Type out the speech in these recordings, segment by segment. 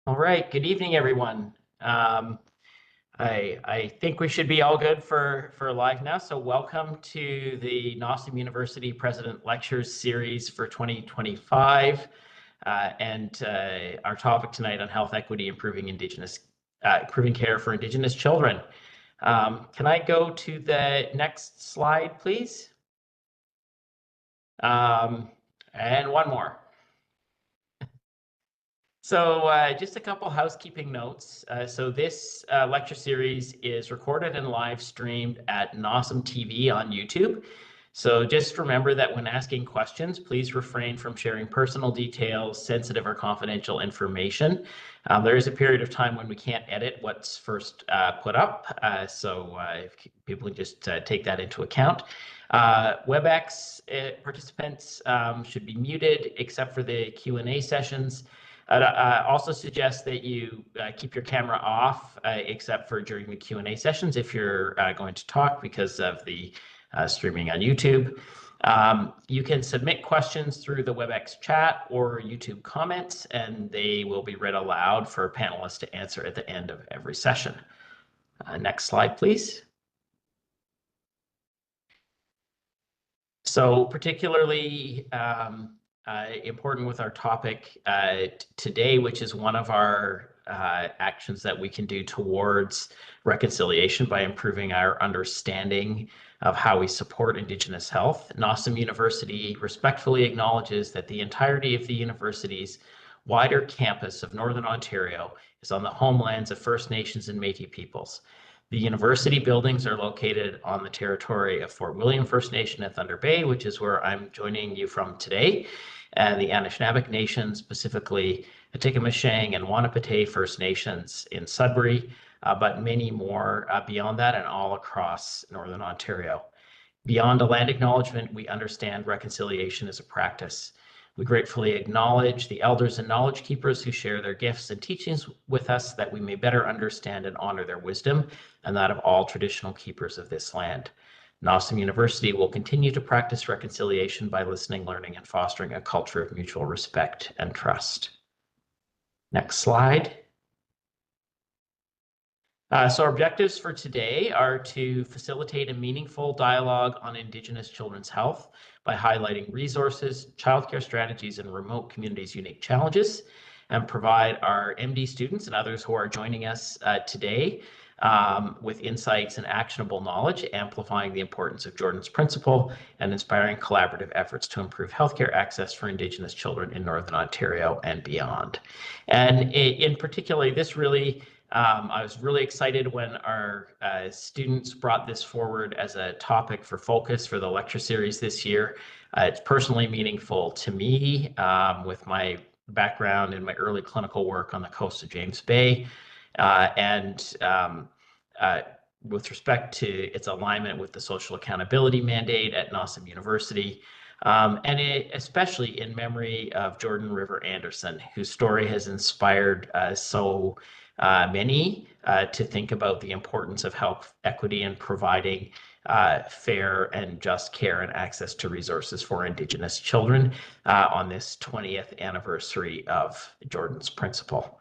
All right, good evening, everyone. I think we should be all good for live now. So welcome to the NOSM University President Lectures Series for 2025. Our topic tonight on health equity, improving care for Indigenous children. Can I go to the next slide, please? And one more. So just a couple housekeeping notes. So this lecture series is recorded and live streamed at NOSM TV on YouTube. So just remember that when asking questions, please refrain from sharing personal details, sensitive or confidential information. There is a period of time when we can't edit what's first put up. So if people just take that into account. WebEx participants should be muted except for the Q&A sessions. I also suggest that you keep your camera off, except for during the Q&A sessions if you're going to talk because of the streaming on YouTube. You can submit questions through the WebEx chat or YouTube comments, and they will be read aloud for panelists to answer at the end of every session. Next slide, please. So particularly important with our topic today, which is one of our actions that we can do towards reconciliation by improving our understanding of how we support Indigenous health. NOSM University respectfully acknowledges that the entirety of the university's wider campus of Northern Ontario is on the homelands of First Nations and Métis peoples. The university buildings are located on the territory of Fort William First Nation at Thunder Bay, which is where I'm joining you from today, and the Anishinaabe Nation, specifically Atikameksheng and Wanapitei First Nations in Sudbury, but many more beyond that and all across Northern Ontario. Beyond a land acknowledgement, we understand reconciliation is a practice. We gratefully acknowledge the elders and knowledge keepers who share their gifts and teachings with us that we may better understand and honor their wisdom and that of all traditional keepers of this land. NOSM University will continue to practice reconciliation by listening, learning, and fostering a culture of mutual respect and trust. Next slide. So our objectives for today are to facilitate a meaningful dialogue on Indigenous children's health by highlighting resources, childcare strategies, and remote communities' unique challenges, and provide our MD students and others who are joining us today with insights and actionable knowledge, amplifying the importance of Jordan's Principle and inspiring collaborative efforts to improve healthcare access for Indigenous children in Northern Ontario and beyond. And in particular, this really I was really excited when our students brought this forward as a topic for focus for the lecture series this year. It's personally meaningful to me with my background in my early clinical work on the coast of James Bay and with respect to its alignment with the social accountability mandate at NOSM University. Especially in memory of Jordan River Anderson, whose story has inspired so many to think about the importance of health equity and providing fair and just care and access to resources for Indigenous children on this 20th anniversary of Jordan's Principle.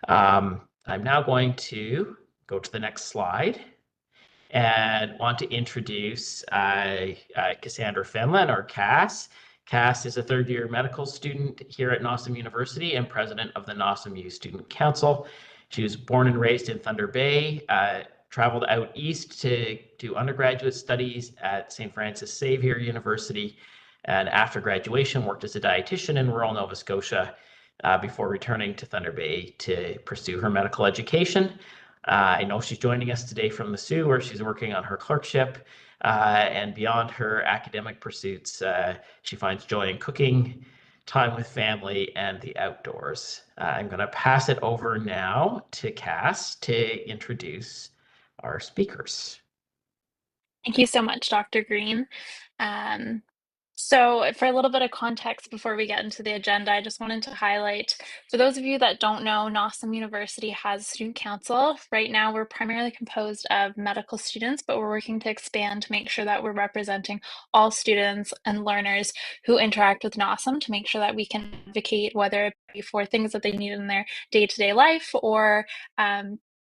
I'm now going to go to the next slide and want to introduce Cassandra Fenlon, or Cass. Cass is a third-year medical student here at NOSM University and president of the NOSM U Student Council. She was born and raised in Thunder Bay, traveled out east to do undergraduate studies at St. Francis Xavier University, and after graduation worked as a dietitian in rural Nova Scotia before returning to Thunder Bay to pursue her medical education. I know she's joining us today from the Sioux, where she's working on her clerkship, and beyond her academic pursuits, she finds joy in cooking, time with family, and the outdoors. I'm going to pass it over now to Cass to introduce our speakers. Thank you so much, Dr. Green. So, for a little bit of context before we get into the agenda, I just wanted to highlight for those of you that don't know, NOSM University has a student council. Right now, we're primarily composed of medical students, but we're working to expand to make sure that we're representing all students and learners who interact with NOSM to make sure that we can advocate, whether it be for things that they need in their day to day life or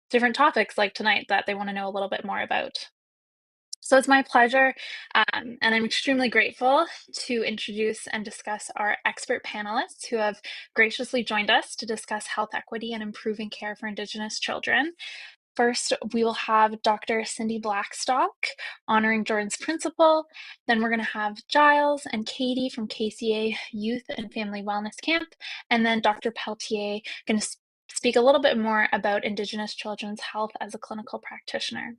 different topics like tonight that they want to know a little bit more about. So it's my pleasure, and I'm extremely grateful to introduce and discuss our expert panelists who have graciously joined us to discuss health equity and improving care for Indigenous children. First, we will have Dr. Cindy Blackstock honoring Jordan's principle. Then we're going to have Jyles and Katie from KCA Youth and Family Wellness Camp. And then Dr. Peltier going to speak a little bit more about Indigenous children's health as a clinical practitioner.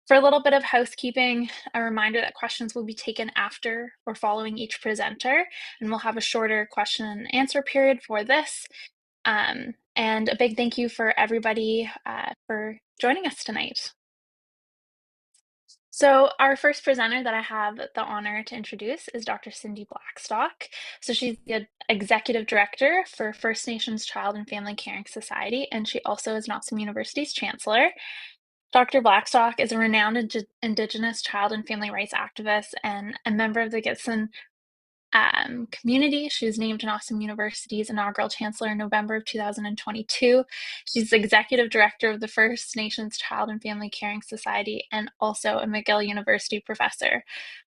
For a little bit of housekeeping, a reminder that questions will be taken after or following each presenter, and we'll have a shorter question and answer period for this. And a big thank you for everybody for joining us tonight. So our first presenter that I have the honor to introduce is Dr. Cindy Blackstock. So she's the Executive Director for First Nations Child and Family Caring Society, and she also is NOSM University's Chancellor. Dr. Blackstock is a renowned Indigenous child and family rights activist and a member of the Gitxsan community. She was named NOSM University's inaugural chancellor in November of 2022. She's the executive director of the First Nations Child and Family Caring Society and also a McGill University professor.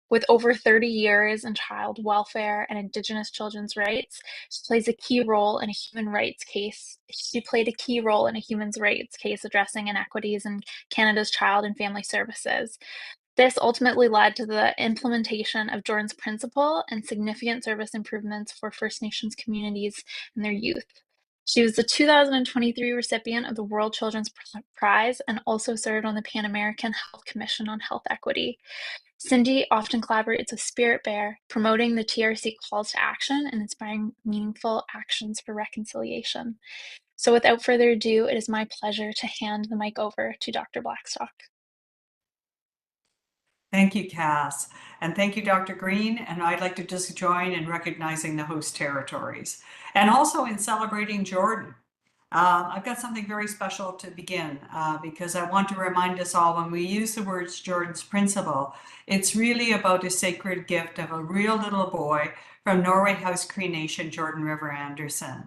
With over 30 years in child welfare and Indigenous children's rights, she plays a key role in a human rights case. She played a key role in a human rights case addressing inequities in Canada's child and family services. This ultimately led to the implementation of Jordan's principle and significant service improvements for First Nations communities and their youth. She was the 2023 recipient of the World Children's Prize and also served on the Pan American Health Commission on Health Equity. Cindy often collaborates with Spirit Bear, promoting the TRC calls to action and inspiring meaningful actions for reconciliation. So without further ado, it is my pleasure to hand the mic over to Dr. Blackstock. Thank you, Cass. And thank you, Dr. Green. And I'd like to just join in recognizing the host territories and also in celebrating Jordan. I've got something very special to begin because I want to remind us all when we use the words Jordan's principle, it's really about a sacred gift of a real little boy from Norway House Cree Nation, Jordan River Anderson.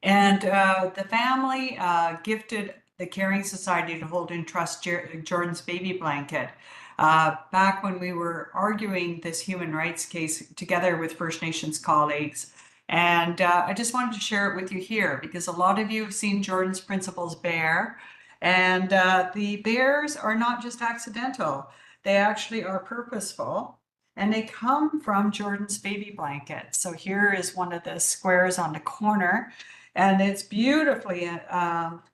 And the family gifted the Caring Society to hold in trust Jordan's baby blanket back when we were arguing this human rights case together with First Nations colleagues. And I just wanted to share it with you here because a lot of you have seen Jordan's principles bear. And the bears are not just accidental, they actually are purposeful. And they come from Jordan's baby blanket. So here is one of the squares on the corner. And it's beautifully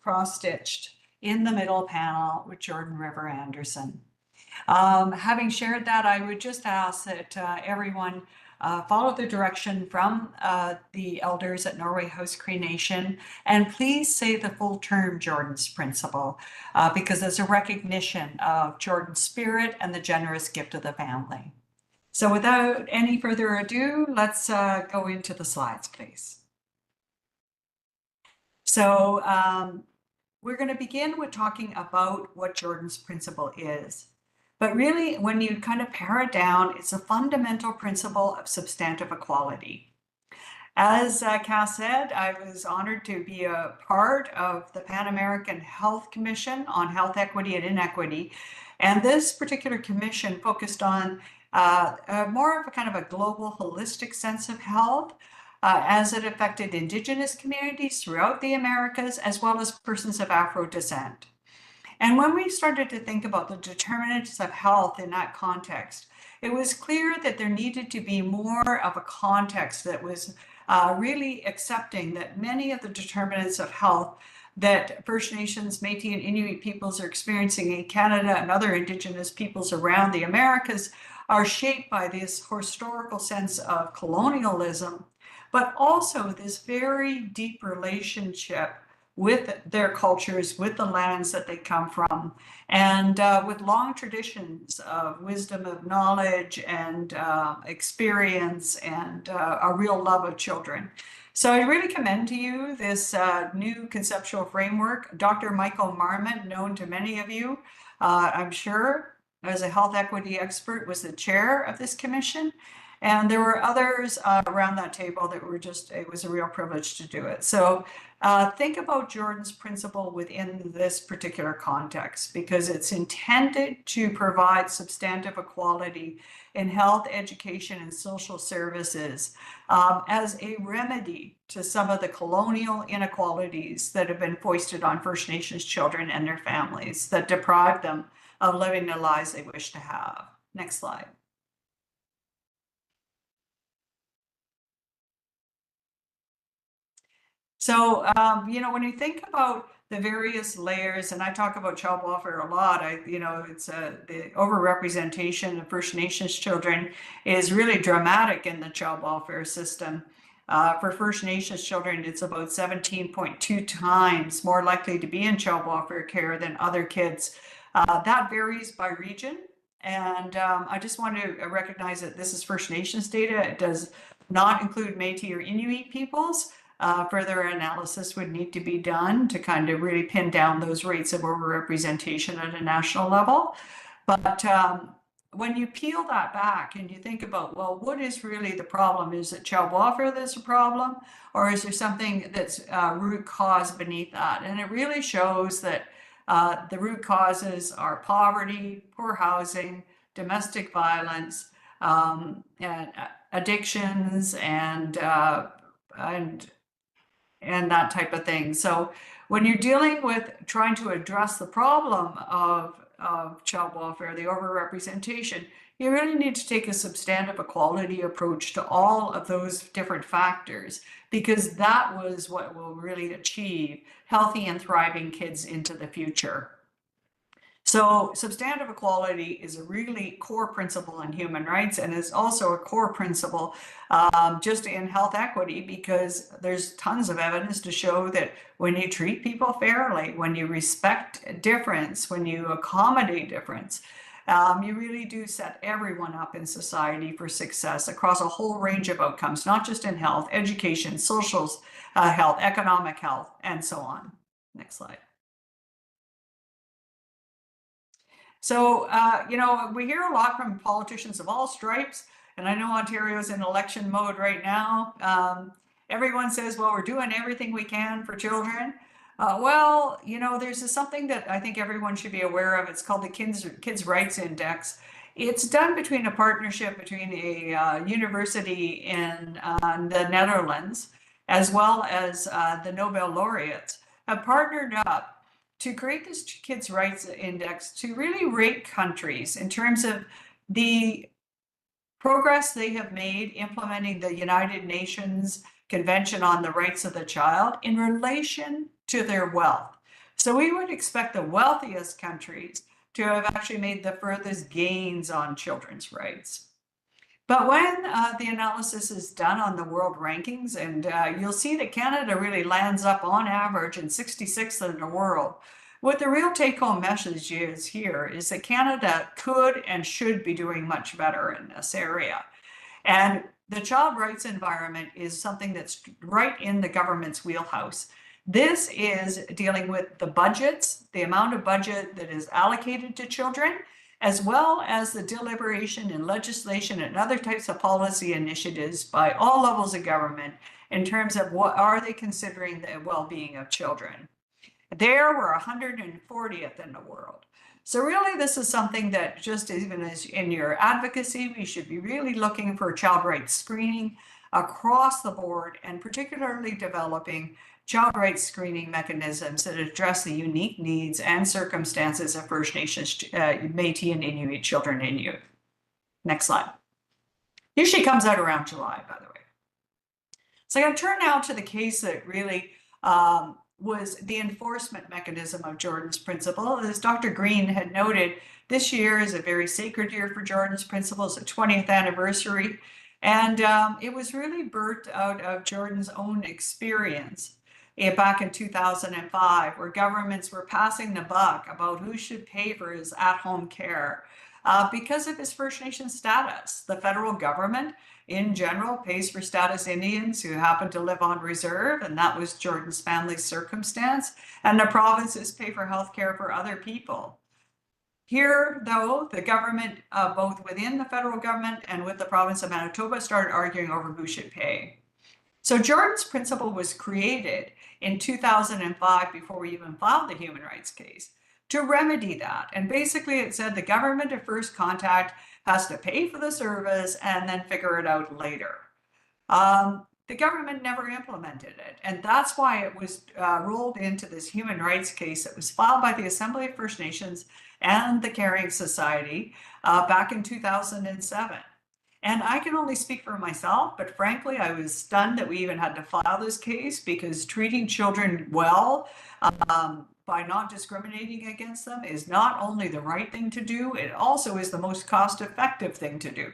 cross-stitched in the middle panel with Jordan River Anderson. Having shared that, I would just ask that everyone follow the direction from the elders at Norway House Cree Nation, and please say the full term Jordan's principle, because it's a recognition of Jordan's spirit and the generous gift of the family. So without any further ado, let's go into the slides, please. So we're going to begin with talking about what Jordan's principle is. But really, when you kind of pare it down, it's a fundamental principle of substantive equality. As Cass said, I was honored to be a part of the Pan American Health Commission on Health Equity and Inequity. And this particular commission focused on more of a kind of a global holistic sense of health as it affected Indigenous communities throughout the Americas, as well as persons of Afro descent. And when we started to think about the determinants of health in that context, it was clear that there needed to be more of a context that was really accepting that many of the determinants of health that First Nations, Métis, and Inuit peoples are experiencing in Canada and other Indigenous peoples around the Americas are shaped by this historical sense of colonialism, but also this very deep relationship with their cultures, with the lands that they come from, and with long traditions of wisdom, of knowledge, and experience, and a real love of children. So I really commend to you this new conceptual framework. Dr. Michael Marmot, known to many of you, I'm sure, as a health equity expert, was the chair of this commission. And there were others around that table that were just, it was a real privilege to do it. So think about Jordan's principle within this particular context, because it's intended to provide substantive equality in health, education, and social services as a remedy to some of the colonial inequalities that have been foisted on First Nations children and their families that deprive them of living the lives they wish to have. Next slide. So, you know, when you think about the various layers, and I talk about child welfare a lot, it's the overrepresentation of First Nations children is really dramatic in the child welfare system. For First Nations children, it's about 17.2 times more likely to be in child welfare care than other kids. That varies by region. And I just want to recognize that this is First Nations data. It does not include Métis or Inuit peoples. Further analysis would need to be done to kind of really pin down those rates of overrepresentation at a national level. But when you peel that back and you think about, well, what is really the problem? Is it child welfare that's a problem? Or is there something that's root cause beneath that? And it really shows that the root causes are poverty, poor housing, domestic violence, and addictions, and that type of thing. So when you're dealing with trying to address the problem of child welfare, the overrepresentation, you really need to take a substantive equality approach to all of those different factors, because that was what will really achieve healthy and thriving kids into the future. So substantive equality is a really core principle in human rights, and is also a core principle just in health equity, because there's tons of evidence to show that when you treat people fairly, when you respect difference, when you accommodate difference, you really do set everyone up in society for success across a whole range of outcomes, not just in health, education, social health, economic health, and so on. Next slide. So, you know, we hear a lot from politicians of all stripes, and I know Ontario's in election mode right now. Everyone says, well, we're doing everything we can for children. Well, you know, there's something that I think everyone should be aware of. It's called the Kids' Rights Index. It's done between a partnership between a university in the Netherlands, as well as the Nobel laureates, have partnered up to create this Kids' Rights Index to really rate countries in terms of the progress they have made implementing the United Nations Convention on the Rights of the Child in relation to their wealth. So we would expect the wealthiest countries to have actually made the furthest gains on children's rights. But when the analysis is done on the world rankings, and you'll see that Canada really lands up on average in 66th in the world, what the real take-home message is here is that Canada could and should be doing much better in this area. And the child rights environment is something that's right in the government's wheelhouse. This is dealing with the budgets, the amount of budget that is allocated to children, as well as the deliberation and legislation and other types of policy initiatives by all levels of government in terms of what are they considering the well-being of children. There we're 140th in the world. So really this is something that just even as in your advocacy, we should be really looking for child rights screening across the board, and particularly developing child rights screening mechanisms that address the unique needs and circumstances of First Nations, Métis and Inuit children and youth. Next slide. Usually comes out around July, by the way. So I'm going to turn now to the case that really was the enforcement mechanism of Jordan's principle. As Dr. Green had noted, this year is a very sacred year for Jordan's principle. It's the 20th anniversary. And it was really birthed out of Jordan's own experience. back in 2005, where governments were passing the buck about who should pay for his at-home care because of his First Nation status. The federal government, in general, pays for status Indians who happen to live on reserve, and that was Jordan's family's circumstance. And the provinces pay for health care for other people. Here, though, the government, both within the federal government and with the province of Manitoba, started arguing over who should pay. So Jordan's principle was created in 2005, before we even filed the human rights case, to remedy that. And basically it said the government at first contact has to pay for the service and then figure it out later. The government never implemented it. And that's why it was rolled into this human rights case that was filed by the Assembly of First Nations and the Caring Society back in 2007. And I can only speak for myself, but frankly, I was stunned that we even had to file this case, because treating children well by not discriminating against them is not only the right thing to do, it also is the most cost-effective thing to do.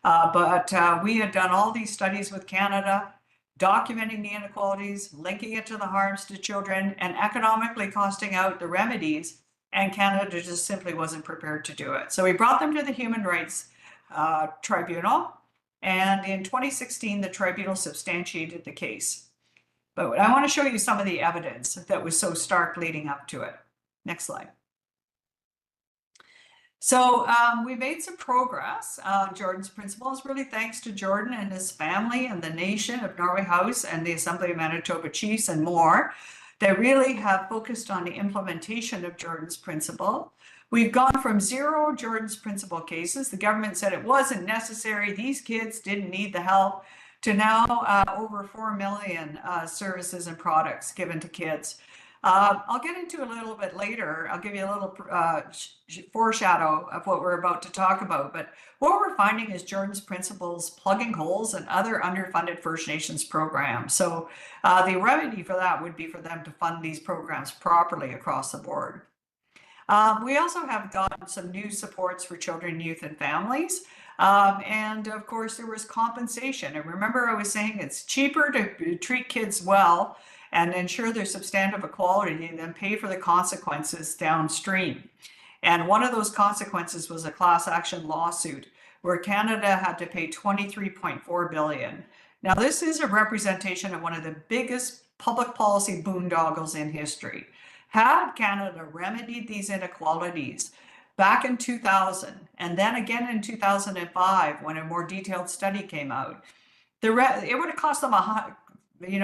But we had done all these studies with Canada, documenting the inequalities, linking it to the harms to children, and economically costing out the remedies, and Canada just simply wasn't prepared to do it. So we brought them to the Human Rights Tribunal, and in 2016, the tribunal substantiated the case. But I want to show you some of the evidence that was so stark leading up to it. Next slide. So we made some progress on Jordan's principles, really thanks to Jordan and his family and the nation of Norway House and the Assembly of Manitoba Chiefs and more. They really have focused on the implementation of Jordan's principle. We've gone from 0 Jordan's principle cases. The government said it wasn't necessary. These kids didn't need the help, to now over 4 million services and products given to kids. I'll get into a little bit later. I'll give you a little foreshadow of what we're about to talk about. But what we're finding is Jordan's principles plugging holes in other underfunded First Nations programs. So the remedy for that would be for them to fund these programs properly across the board. We also have gotten some new supports for children, youth, and families. And of course, there was compensation. And remember, I was saying it's cheaper to treat kids well and ensure their substantive equality than pay for the consequences downstream. And one of those consequences was a class action lawsuit where Canada had to pay $23.4 billion. Now, this is a representation of one of the biggest public policy boondoggles in history. Had Canada remedied these inequalities back in 2000, and then again in 2005, when a more detailed study came out, it would have cost them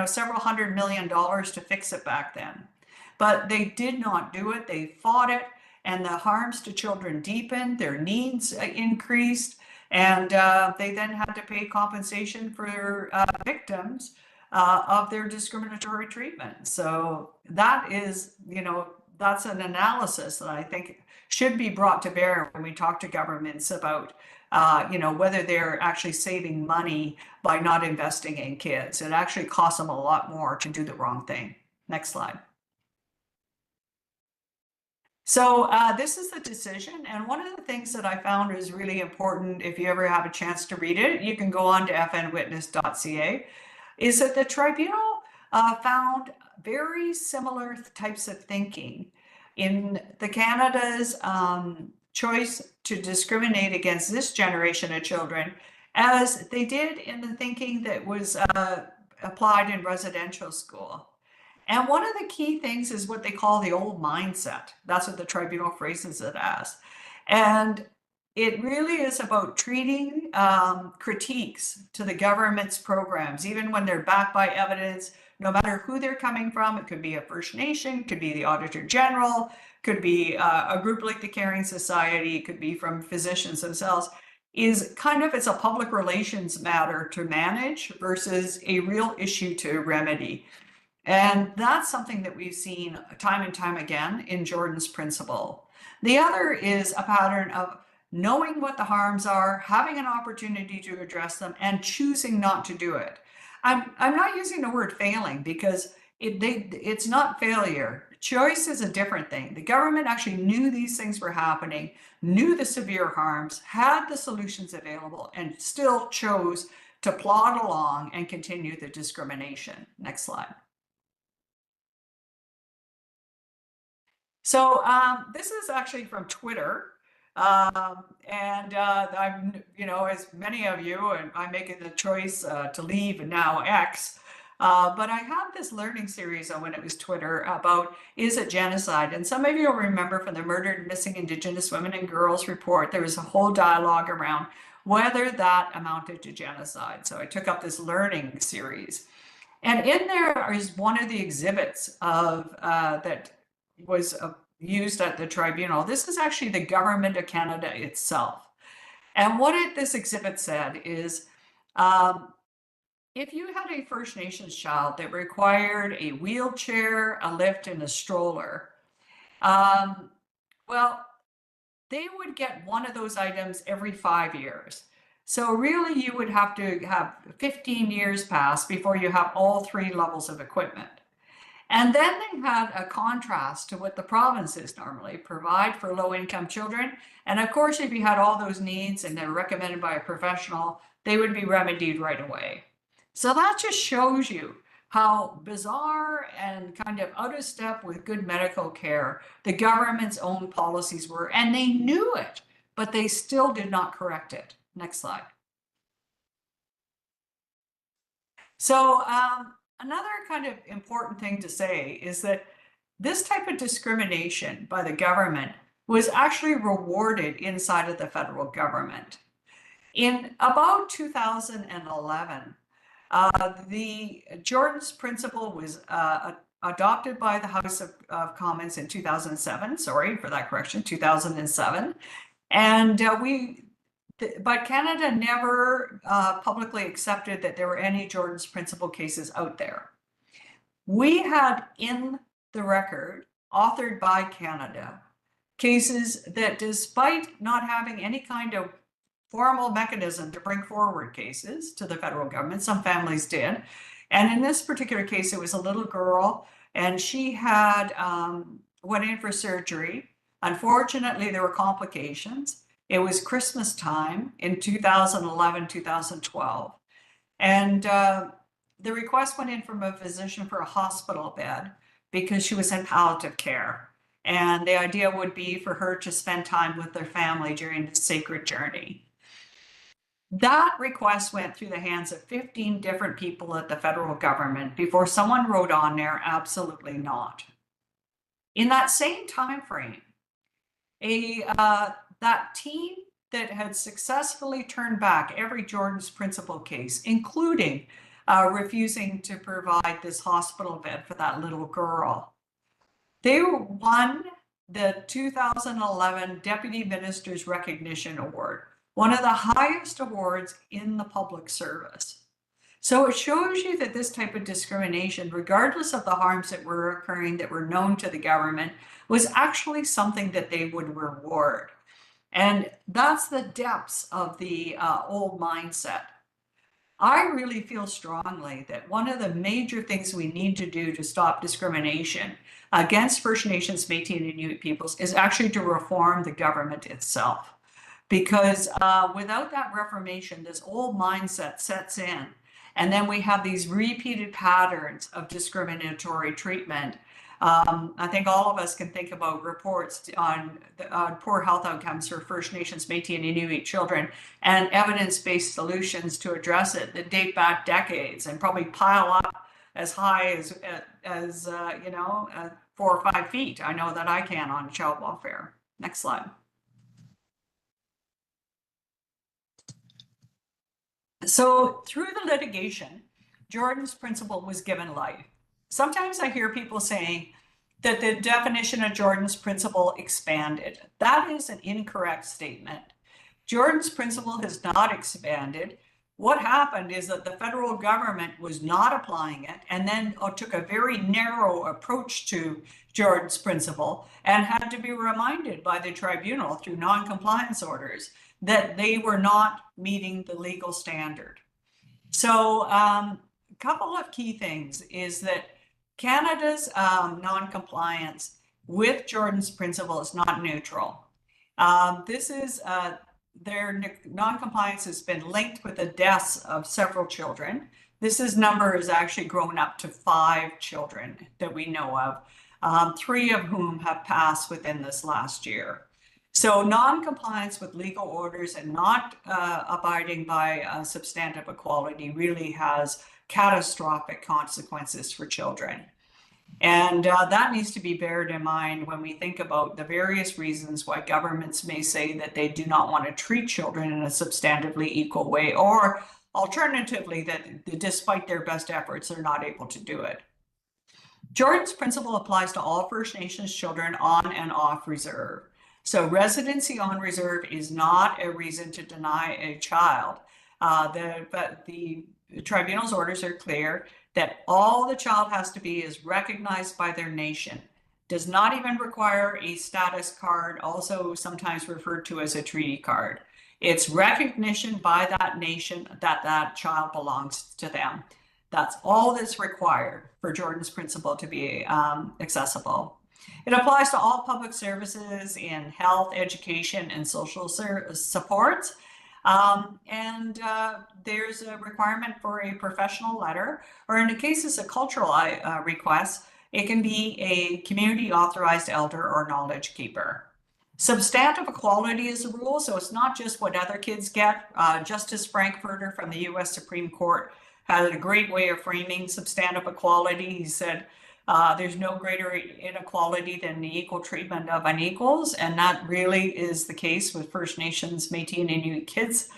several $100 million to fix it back then. But they did not do it. They fought it, and the harms to children deepened, their needs increased, and they then had to pay compensation for victims of their discriminatory treatment. So that is, that's an analysis that I think should be brought to bear when we talk to governments about, whether they're actually saving money by not investing in kids. It actually costs them a lot more to do the wrong thing. Next slide. So this is the decision. And one of the things that I found is really important, if you ever have a chance to read it, you can go on to fnwitness.ca, is that the tribunal found very similar types of thinking in the Canada's choice to discriminate against this generation of children as they did in the thinking that was applied in residential school. And one of the key things is what they call the old mindset. That's what the tribunal phrases it as. And it really is about treating critiques to the government's programs, even when they're backed by evidence, no matter who they're coming from. It could be a First Nation, could be the Auditor General, could be a group like the Caring Society, could be from physicians themselves, is kind of, it's a public relations matter to manage versus a real issue to remedy. And that's something that we've seen time and time again in Jordan's principle. The other is a pattern of knowing what the harms are, having an opportunity to address them, and choosing not to do it. I'm not using the word failing because it's not failure. Choice is a different thing. The government actually knew these things were happening, knew the severe harms, had the solutions available, and still chose to plod along and continue the discrimination. Next slide. So this is actually from Twitter. I'm, as many of you, and I'm making the choice to leave now X. But I have this learning series on when it was Twitter about, is it genocide? And some of you will remember from the Murdered and Missing Indigenous Women and Girls report, there was a whole dialogue around whether that amounted to genocide. So I took up this learning series. And in there is one of the exhibits of that was used at the tribunal. This is actually the government of Canada itself. And what this exhibit said is, if you had a First Nations child that required a wheelchair, a lift, and a stroller, well, they would get one of those items every 5 years. So really, you would have to have 15 years pass before you have all 3 levels of equipment. And then they had a contrast to what the provinces normally provide for low-income children. And of course, if you had all those needs and they're recommended by a professional, they would be remedied right away. So that just shows you how bizarre and kind of out of step with good medical care the government's own policies were. And they knew it, but they still did not correct it. Next slide. So another kind of important thing to say is that this type of discrimination by the government was actually rewarded inside of the federal government. In about 2011, the Jordan's Principle was adopted by the House of Commons in 2007. Sorry for that correction, 2007. And but Canada never publicly accepted that there were any Jordan's Principle cases out there. We had in the record, authored by Canada, cases that, despite not having any kind of formal mechanism to bring forward cases to the federal government, some families did. And in this particular case, it was a little girl, and she had went in for surgery. Unfortunately, there were complications. It was Christmas time in 2011, 2012. And the request went in from a physician for a hospital bed because she was in palliative care. And the idea would be for her to spend time with their family during the sacred journey. That request went through the hands of 15 different people at the federal government before someone wrote on there, absolutely not. In that same time frame, that team that had successfully turned back every Jordan's Principle case, including refusing to provide this hospital bed for that little girl, they won the 2011 Deputy Minister's Recognition Award, one of the highest awards in the public service. So it shows you that this type of discrimination, regardless of the harms that were occurring that were known to the government, was actually something that they would reward. And that's the depths of the old mindset. I really feel strongly that one of the major things we need to do to stop discrimination against First Nations, Métis, and Inuit peoples is actually to reform the government itself. Because without that reformation, this old mindset sets in. And then we have these repeated patterns of discriminatory treatment. I think all of us can think about reports on poor health outcomes for First Nations, Métis, and Inuit children, and evidence-based solutions to address it that date back decades and probably pile up as high as 4 or 5 feet. I know that I can on child welfare. Next slide. So through the litigation, Jordan's Principle was given life. Sometimes I hear people saying that the definition of Jordan's Principle expanded. That is an incorrect statement. Jordan's Principle has not expanded. What happened is that the federal government was not applying it and then took a very narrow approach to Jordan's Principle and had to be reminded by the tribunal through non-compliance orders that they were not meeting the legal standard. So a couple of key things is that Canada's non-compliance with Jordan's Principle is not neutral. Their non-compliance has been linked with the deaths of several children. This number has actually grown up to 5 children that we know of. 3 of whom have passed within this last year. So non-compliance with legal orders and not abiding by substantive equality really has catastrophic consequences for children. And that needs to be bared in mind when we think about the various reasons why governments may say that they do not want to treat children in a substantively equal way, or alternatively, that despite their best efforts, they're not able to do it. Jordan's principle applies to all First Nations children on and off reserve. So residency on reserve is not a reason to deny a child. But the tribunal's orders are clear that all the child has to be is recognized by their nation. Does not even require a status card, also sometimes referred to as a treaty card. It's recognition by that nation that that child belongs to them. That's all that's required for Jordan's principle to be accessible. It applies to all public services in health, education, and social supports. There's a requirement for a professional letter, or in the cases of cultural requests, it can be a community authorized elder or knowledge keeper. Substantive equality is a rule, so it's not just what other kids get. Justice Frankfurter from the US Supreme Court had a great way of framing substantive equality. He said, there's no greater inequality than the equal treatment of unequals, and that really is the case with First Nations, Métis, and Inuit kids.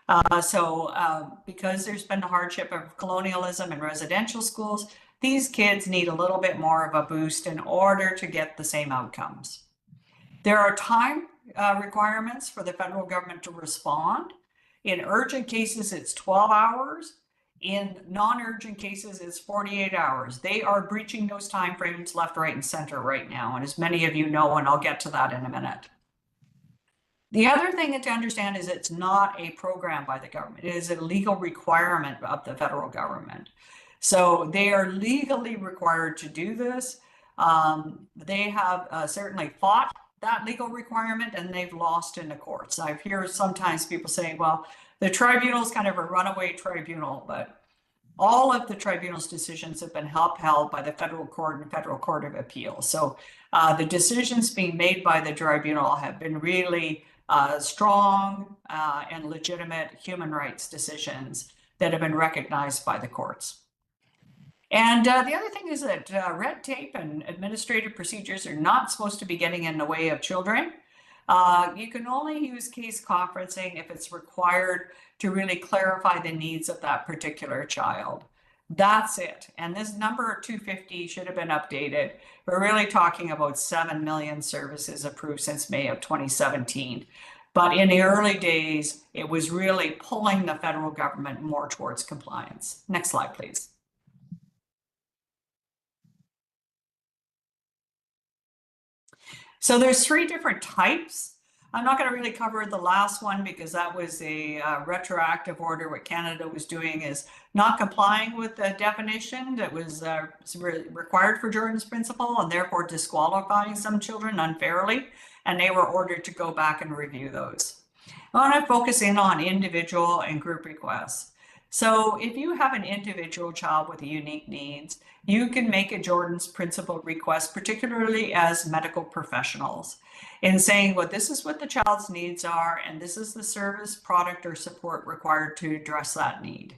Because there's been the hardship of colonialism in residential schools, these kids need a little bit more of a boost in order to get the same outcomes. There are time requirements for the federal government to respond. In urgent cases, it's 12 hours. In non-urgent cases, it's 48 hours. They are breaching those timeframes left, right, and center right now. And as many of you know, and I'll get to that in a minute. The other thing to understand is it's not a program by the government. It is a legal requirement of the federal government. So they are legally required to do this. They have certainly fought that legal requirement, and they've lost in the courts. I hear sometimes people saying, well, the tribunal is kind of a runaway tribunal, but all of the tribunal's decisions have been upheld by the federal court and federal court of appeals. So the decisions being made by the tribunal have been really strong and legitimate human rights decisions that have been recognized by the courts. And the other thing is that red tape and administrative procedures are not supposed to be getting in the way of children. You can only use case conferencing if it's required to really clarify the needs of that particular child. That's it. And this number 250 should have been updated. We're really talking about 7 million services approved since May of 2017. But in the early days, it was really pulling the federal government more towards compliance. Next slide, please. So there's 3 different types. I'm not going to really cover the last one because that was a retroactive order. What Canada was doing is not complying with the definition that was required for Jordan's principle, and therefore disqualifying some children unfairly, and they were ordered to go back and review those. I want to focus in on individual and group requests. So if you have an individual child with unique needs, you can make a Jordan's principle request, particularly as medical professionals, in saying, well, this is what the child's needs are, and this is the service, product, or support required to address that need.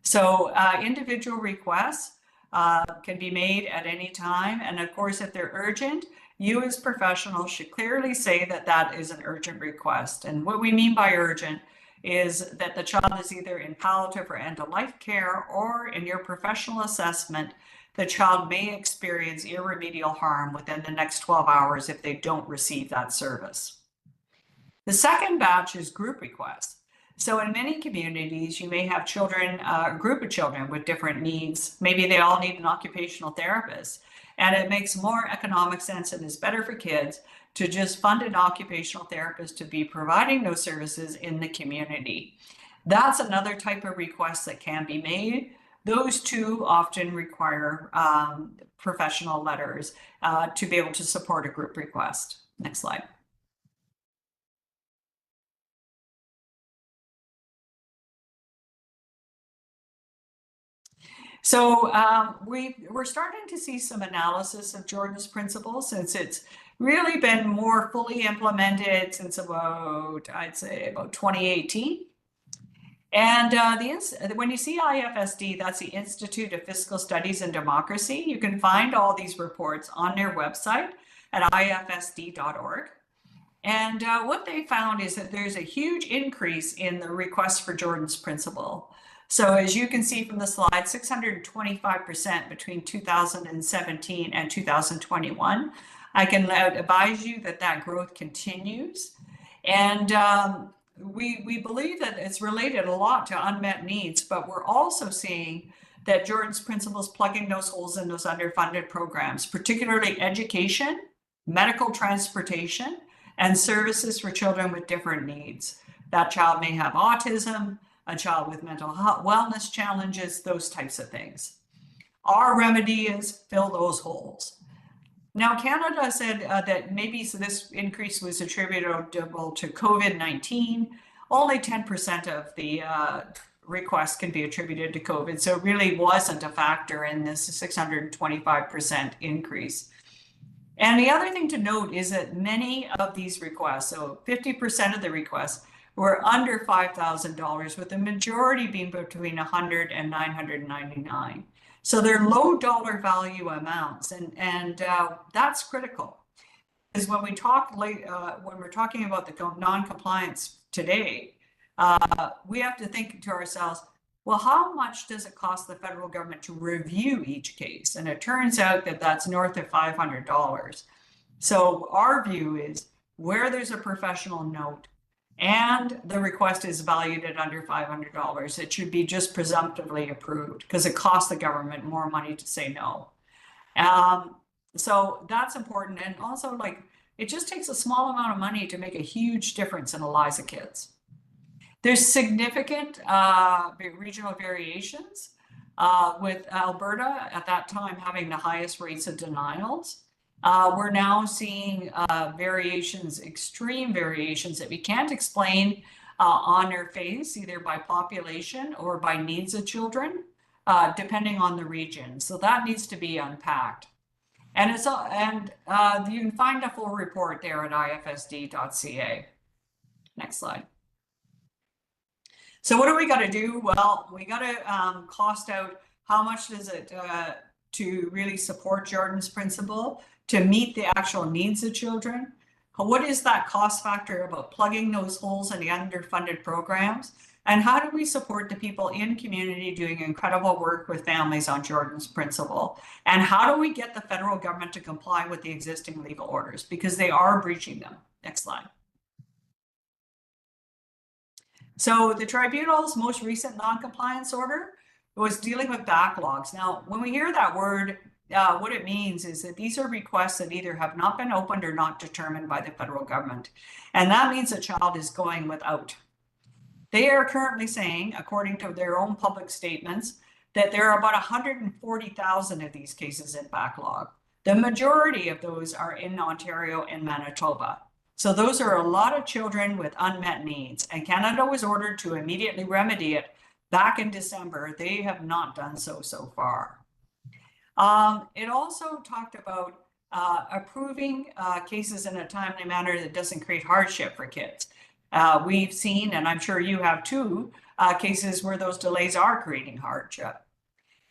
So individual requests can be made at any time. And of course, if they're urgent, you as professionals should clearly say that that is an urgent request. And what we mean by urgent is that the child is either in palliative or end-of-life care, or in your professional assessment, the child may experience irremediable harm within the next 12 hours if they don't receive that service. The second batch is group requests. So in many communities, you may have children, a group of children with different needs. Maybe they all need an occupational therapist. And it makes more economic sense and is better for kids to just fund an occupational therapist to be providing those services in the community. That's another type of request that can be made. Those 2 often require professional letters to be able to support a group request. Next slide. So we're starting to see some analysis of Jordan's principles since it's really been more fully implemented since about, I'd say, about 2018. And when you see IFSD, that's the Institute of Fiscal Studies and Democracy. You can find all these reports on their website at ifsd.org. And what they found is that there's a huge increase in the requests for Jordan's principle. So as you can see from the slide, 625% between 2017 and 2021. I can advise you that that growth continues. And we believe that it's related a lot to unmet needs, but we're also seeing that Jordan's principle is plugging those holes in those underfunded programs, particularly education, medical transportation, and services for children with different needs. That child may have autism, a child with mental health, wellness challenges, those types of things. Our remedy is fill those holes. Now, Canada said that maybe this increase was attributable to COVID-19. Only 10% of the requests can be attributed to COVID, so it really wasn't a factor in this 625% increase. And the other thing to note is that many of these requests, so 50% of the requests, were under $5,000, with the majority being between $100 and $999. So they're low dollar value amounts, and that's critical. Because when we talk when we're talking about the non-compliance today, we have to think to ourselves, well, how much does it cost the federal government to review each case? And it turns out that that's north of $500. So our view is where there's a professional note and the request is valued at under $500, it should be just presumptively approved because it costs the government more money to say no. So that's important. And also, like, it just takes a small amount of money to make a huge difference in the lives of kids. There's significant regional variations, with Alberta at that time having the highest rates of denials. We're now seeing variations, extreme variations that we can't explain on their face, either by population or by needs of children, depending on the region. So that needs to be unpacked. And you can find a full report there at ifsd.ca. Next slide. So what do we got to do? Well, we got to cost out how much does it to really support Jordan's principle, to meet the actual needs of children. What is that cost factor about plugging those holes in the underfunded programs? And how do we support the people in community doing incredible work with families on Jordan's principle? And how do we get the federal government to comply with the existing legal orders? Because they are breaching them. Next slide. So the tribunal's most recent non-compliance order was dealing with backlogs. Now, when we hear that word, what it means is that these are requests that either have not been opened or not determined by the federal government. And that means a child is going without. They are currently saying, according to their own public statements, that there are about 140,000 of these cases in backlog. The majority of those are in Ontario and Manitoba. So those are a lot of children with unmet needs, and Canada was ordered to immediately remedy it back in December. They have not done so far. It also talked about approving cases in a timely manner that doesn't create hardship for kids. We've seen, and I'm sure you have too, cases where those delays are creating hardship.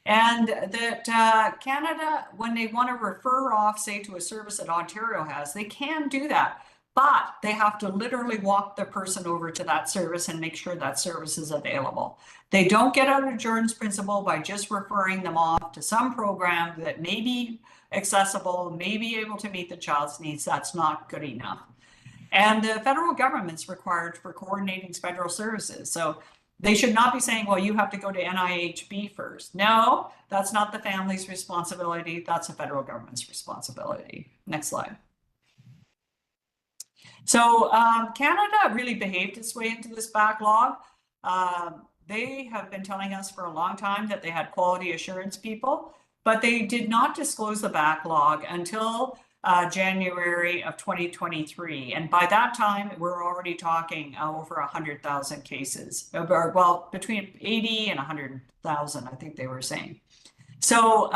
And that Canada, when they want to refer off, say, to a service that Ontario has, they can do that. But they have to literally walk the person over to that service and make sure that service is available. They don't get out of Jordan's principle by just referring them off to some program that may be accessible, may be able to meet the child's needs. That's not good enough. And the federal government's required for coordinating federal services. So they should not be saying, well, you have to go to NIHB first. No, that's not the family's responsibility. That's the federal government's responsibility. Next slide. So Canada really behaved its way into this backlog. They have been telling us for a long time that they had quality assurance people, but they did not disclose the backlog until January of 2023. And by that time, we're already talking over 100,000 cases, well, between 80 and 100,000, I think they were saying. So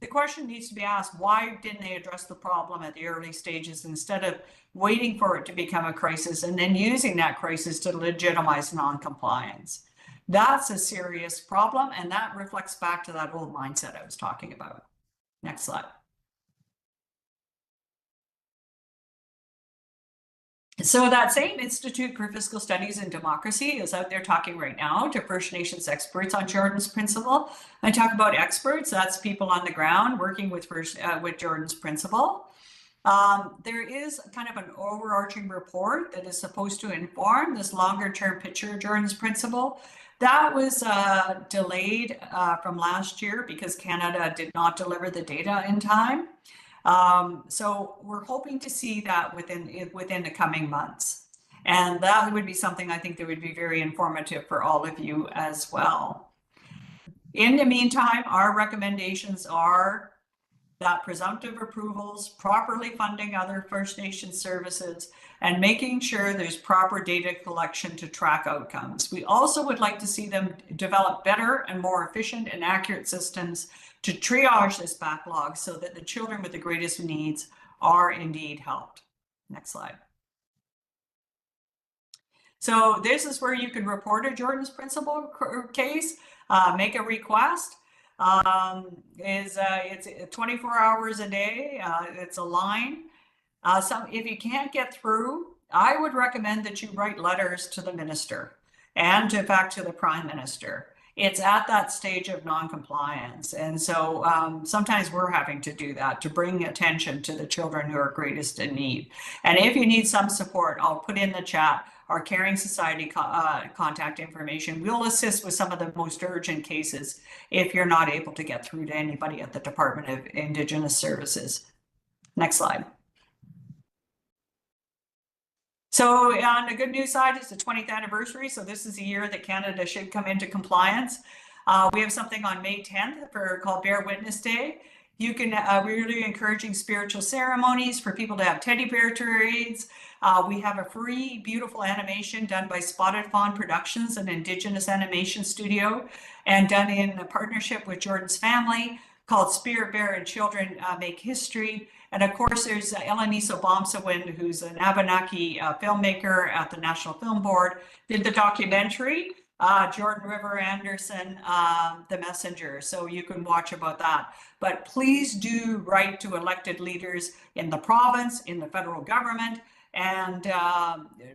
the question needs to be asked, why didn't they address the problem at the early stages instead of waiting for it to become a crisis and then using that crisis to legitimize non-compliance? That's a serious problem, and that reflects back to that old mindset I was talking about. Next slide. So that same Institute for Fiscal Studies and Democracy is out there talking right now to First Nations experts on Jordan's Principle. I talk about experts, that's people on the ground working with Jordan's Principle. There is kind of an overarching report that is supposed to inform this longer term picture of Jordan's Principle. That was delayed from last year because Canada did not deliver the data in time. So we're hoping to see that within the coming months. And that would be something I think that would be very informative for all of you as well. In the meantime, our recommendations are that presumptive approvals, properly funding other First Nations services, and making sure there's proper data collection to track outcomes. We also would like to see them develop better and more efficient and accurate systems to triage this backlog so that the children with the greatest needs are indeed helped. Next slide. So this is where you can report a Jordan's Principle case, make a request. It's 24 hours a day. It's a line. If you can't get through, I would recommend that you write letters to the minister and in fact to the prime minister. It's at that stage of non-compliance. And so sometimes we're having to do that to bring attention to the children who are greatest in need. And if you need some support, I'll put in the chat our Caring Society contact information. We'll assist with some of the most urgent cases if you're not able to get through to anybody at the Department of Indigenous Services. Next slide. So on the good news side, it's the 20th anniversary. So this is a year that Canada should come into compliance. We have something on May 10th called Bear Witness Day. You can, we're really encouraging spiritual ceremonies for people to have teddy bear parades. We have a free, beautiful animation done by Spotted Fawn Productions, an Indigenous animation studio, and done in a partnership with Jordan's family called Spirit Bear and Children Make History. And of course, there's Eleniso Bomsawin, who's an Abenaki filmmaker at the National Film Board, did the documentary, Jordan River Anderson, The Messenger. So you can watch about that. But please do write to elected leaders in the province, in the federal government, and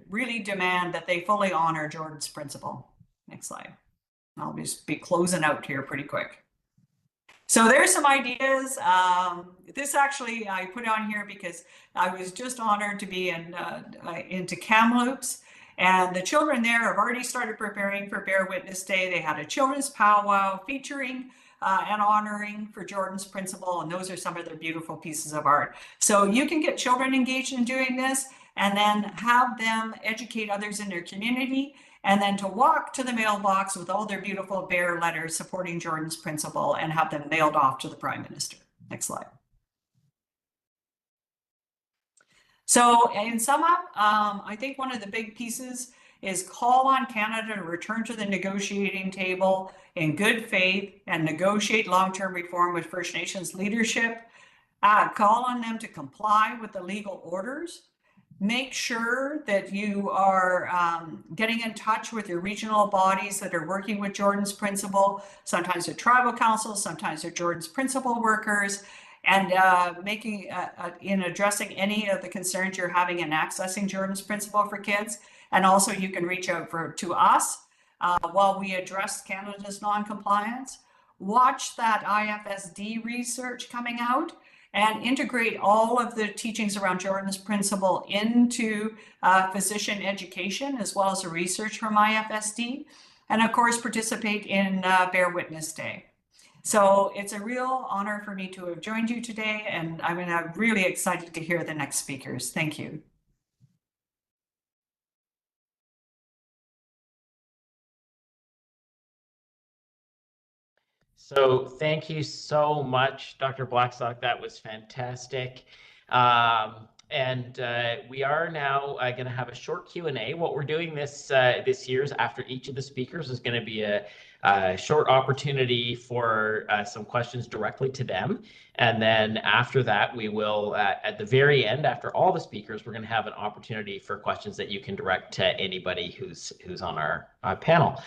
really demand that they fully honor Jordan's Principle. Next slide. I'll just be closing out here pretty quick. So there's some ideas. This actually I put on here because I was just honored to be into Kamloops, and the children there have already started preparing for Bear Witness Day. They had a children's powwow featuring and honoring for Jordan's Principle, and those are some of their beautiful pieces of art. So you can get children engaged in doing this and then have them educate others in their community, and then to walk to the mailbox with all their beautiful bear letters supporting Jordan's Principle and have them mailed off to the Prime Minister. Next slide. So in sum up, I think one of the big pieces is call on Canada to return to the negotiating table in good faith and negotiate long-term reform with First Nations leadership. Call on them to comply with the legal orders. Make sure that you are getting in touch with your regional bodies that are working with Jordan's Principle. Sometimes they're tribal councils, sometimes they're Jordan's Principle workers, and in addressing any of the concerns you're having in accessing Jordan's Principle for kids. And also you can reach out to us while we address Canada's non-compliance. Watch that IFSD research coming out and integrate all of the teachings around Jordan's Principle into physician education, as well as the research from IFSD. And of course, participate in Bear Witness Day. So it's a real honor for me to have joined you today, and I'm really excited to hear the next speakers. Thank you. So thank you so much, Dr. Blackstock. That was fantastic. We are now going to have a short Q&A. What we're doing this year is after each of the speakers is going to be a a short opportunity for some questions directly to them. And then after that, we will, at the very end, after all the speakers, we're going to have an opportunity for questions that you can direct to anybody who's on our panel.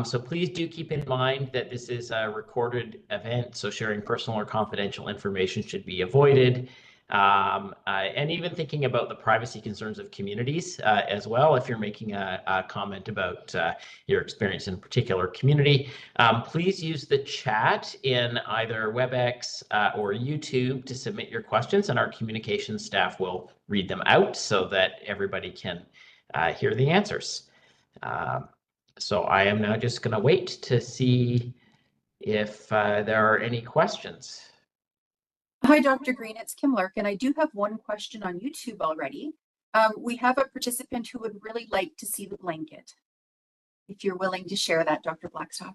So please do keep in mind that this is a recorded event, so sharing personal or confidential information should be avoided. And even thinking about the privacy concerns of communities as well. If you're making a comment about your experience in a particular community, please use the chat in either WebEx or YouTube to submit your questions, and our communications staff will read them out so that everybody can hear the answers. So I am now just going to wait to see if there are any questions. Hi, Dr. Green, it's Kim Larkin. I do have one question on YouTube already. We have a participant who would really like to see the blanket. If you're willing to share that, Dr. Blackstock.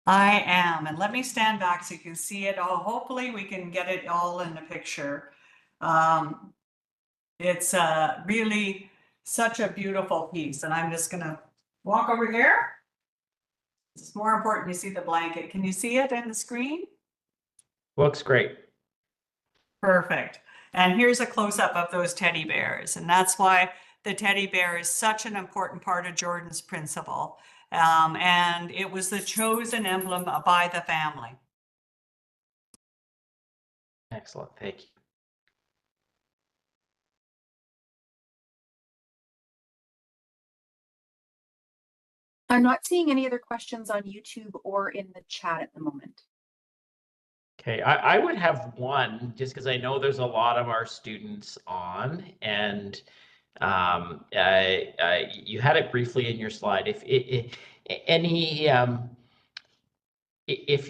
I am, and let me stand back so you can see it all. Hopefully we can get it all in the picture. It's really such a beautiful piece, and I'm just gonna walk over here. It's more important you see the blanket. Can you see it in the screen? Looks great. Perfect. And here's a close-up of those teddy bears, and that's why the teddy bear is such an important part of Jordan's principle. And it was the chosen emblem by the family. Excellent, thank you. I'm not seeing any other questions on YouTube or in the chat at the moment. Okay, I would have one, just because I know there's a lot of our students on, and you had it briefly in your slide. If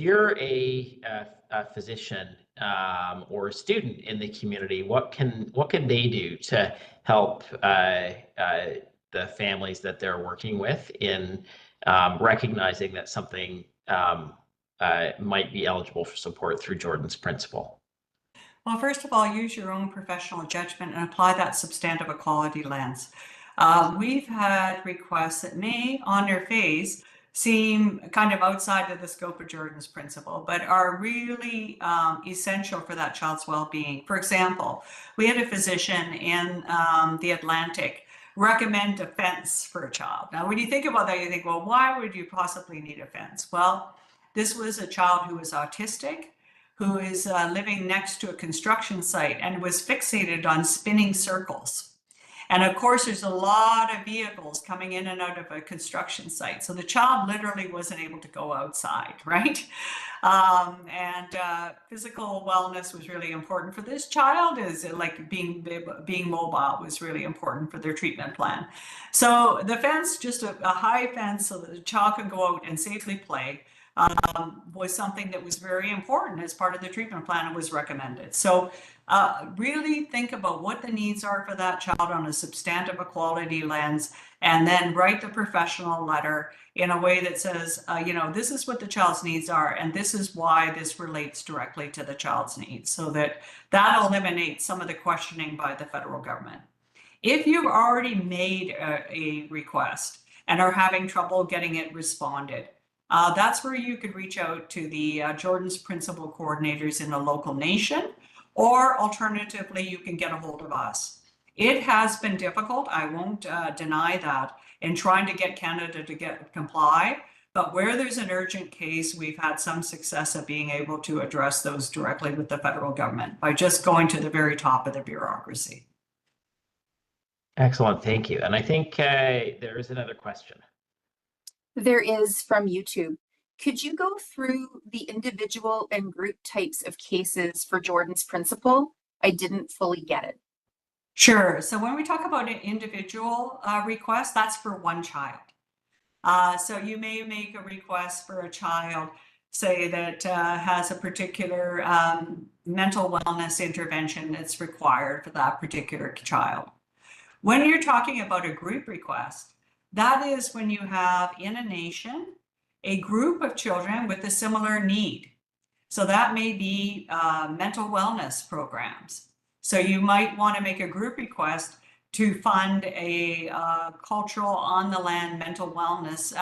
you're a physician or a student in the community, what can they do to help the families that they're working with in recognizing that something might be eligible for support through Jordan's principle? Well, first of all, use your own professional judgment and apply that substantive equality lens. We've had requests that may, on their face, seem kind of outside of the scope of Jordan's principle, but are really essential for that child's well-being. For example, we had a physician in the Atlantic recommend a fence for a child. Now, when you think about that, you think, well, why would you possibly need a fence? Well, this was a child who was autistic, who is living next to a construction site and was fixated on spinning circles. And of course, there's a lot of vehicles coming in and out of a construction site. So the child literally wasn't able to go outside, right? Physical wellness was really important for this child, is like being mobile was really important for their treatment plan. So the fence, just a high fence so that the child can go out and safely play, was something that was very important as part of the treatment plan and was recommended. So really think about what the needs are for that child on a substantive equality lens, and then write the professional letter in a way that says, this is what the child's needs are, and this is why this relates directly to the child's needs, so that eliminates some of the questioning by the federal government. If you've already made a request and are having trouble getting it responded, that's where you could reach out to the Jordan's Principle coordinators in a local nation, or alternatively, you can get a hold of us. It has been difficult, I won't deny that, in trying to get Canada to comply, but where there's an urgent case, we've had some success of being able to address those directly with the federal government by just going to the very top of the bureaucracy. Excellent, thank you. And I think there is another question. There is from YouTube. Could you go through the individual and group types of cases for Jordan's principle? I didn't fully get it. Sure. So when we talk about an individual request, that's for one child. So you may make a request for a child, say, that has a particular mental wellness intervention that's required for that particular child. When you're talking about a group request, that is when you have in a nation a group of children with a similar need. So that may be mental wellness programs. So you might want to make a group request to fund a cultural on the land mental wellness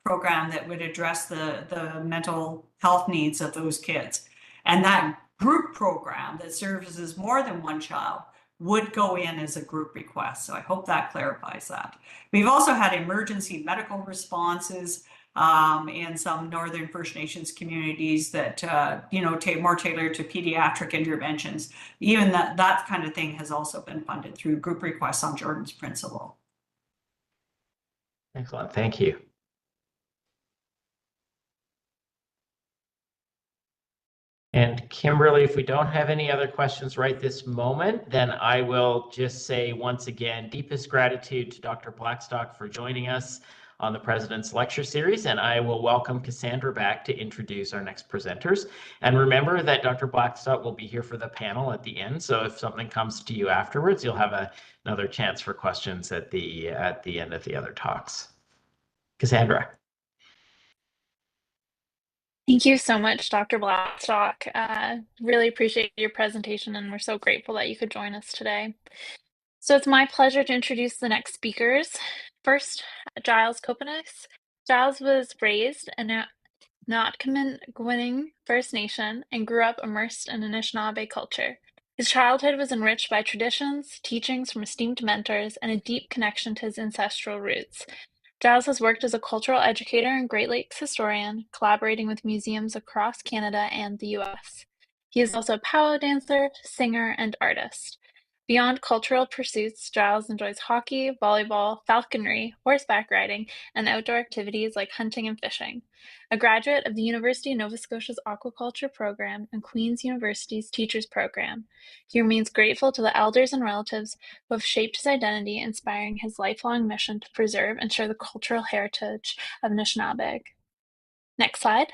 program that would address the mental health needs of those kids. And that group program that services more than one child would go in as a group request. So I hope that clarifies that. We've also had emergency medical responses in some Northern First Nations communities that, more tailored to pediatric interventions. Even that kind of thing has also been funded through group requests on Jordan's Principle. Excellent, thank you. And Kimberly, if we don't have any other questions right this moment, then I will just say once again, deepest gratitude to Dr. Blackstock for joining us on the President's Lecture Series, and I will welcome Cassandra back to introduce our next presenters. And remember that Dr. Blackstock will be here for the panel at the end, so if something comes to you afterwards, you'll have another chance for questions at the end of the other talks. Cassandra. Thank you so much, Dr. Blackstock. Really appreciate your presentation, and we're so grateful that you could join us today. So it's my pleasure to introduce the next speakers. First, Jyles Copenace. Jyles was raised in a Notkamin First Nation and grew up immersed in Anishinaabe culture. His childhood was enriched by traditions, teachings from esteemed mentors, and a deep connection to his ancestral roots. Jyles has worked as a cultural educator and Great Lakes historian, collaborating with museums across Canada and the US. He is also a powwow dancer, singer, and artist. Beyond cultural pursuits, Jyles enjoys hockey, volleyball, falconry, horseback riding, and outdoor activities like hunting and fishing. A graduate of the University of Nova Scotia's Aquaculture Program and Queen's University's Teachers Program, he remains grateful to the elders and relatives who have shaped his identity, inspiring his lifelong mission to preserve and share the cultural heritage of Anishinaabe. Next slide.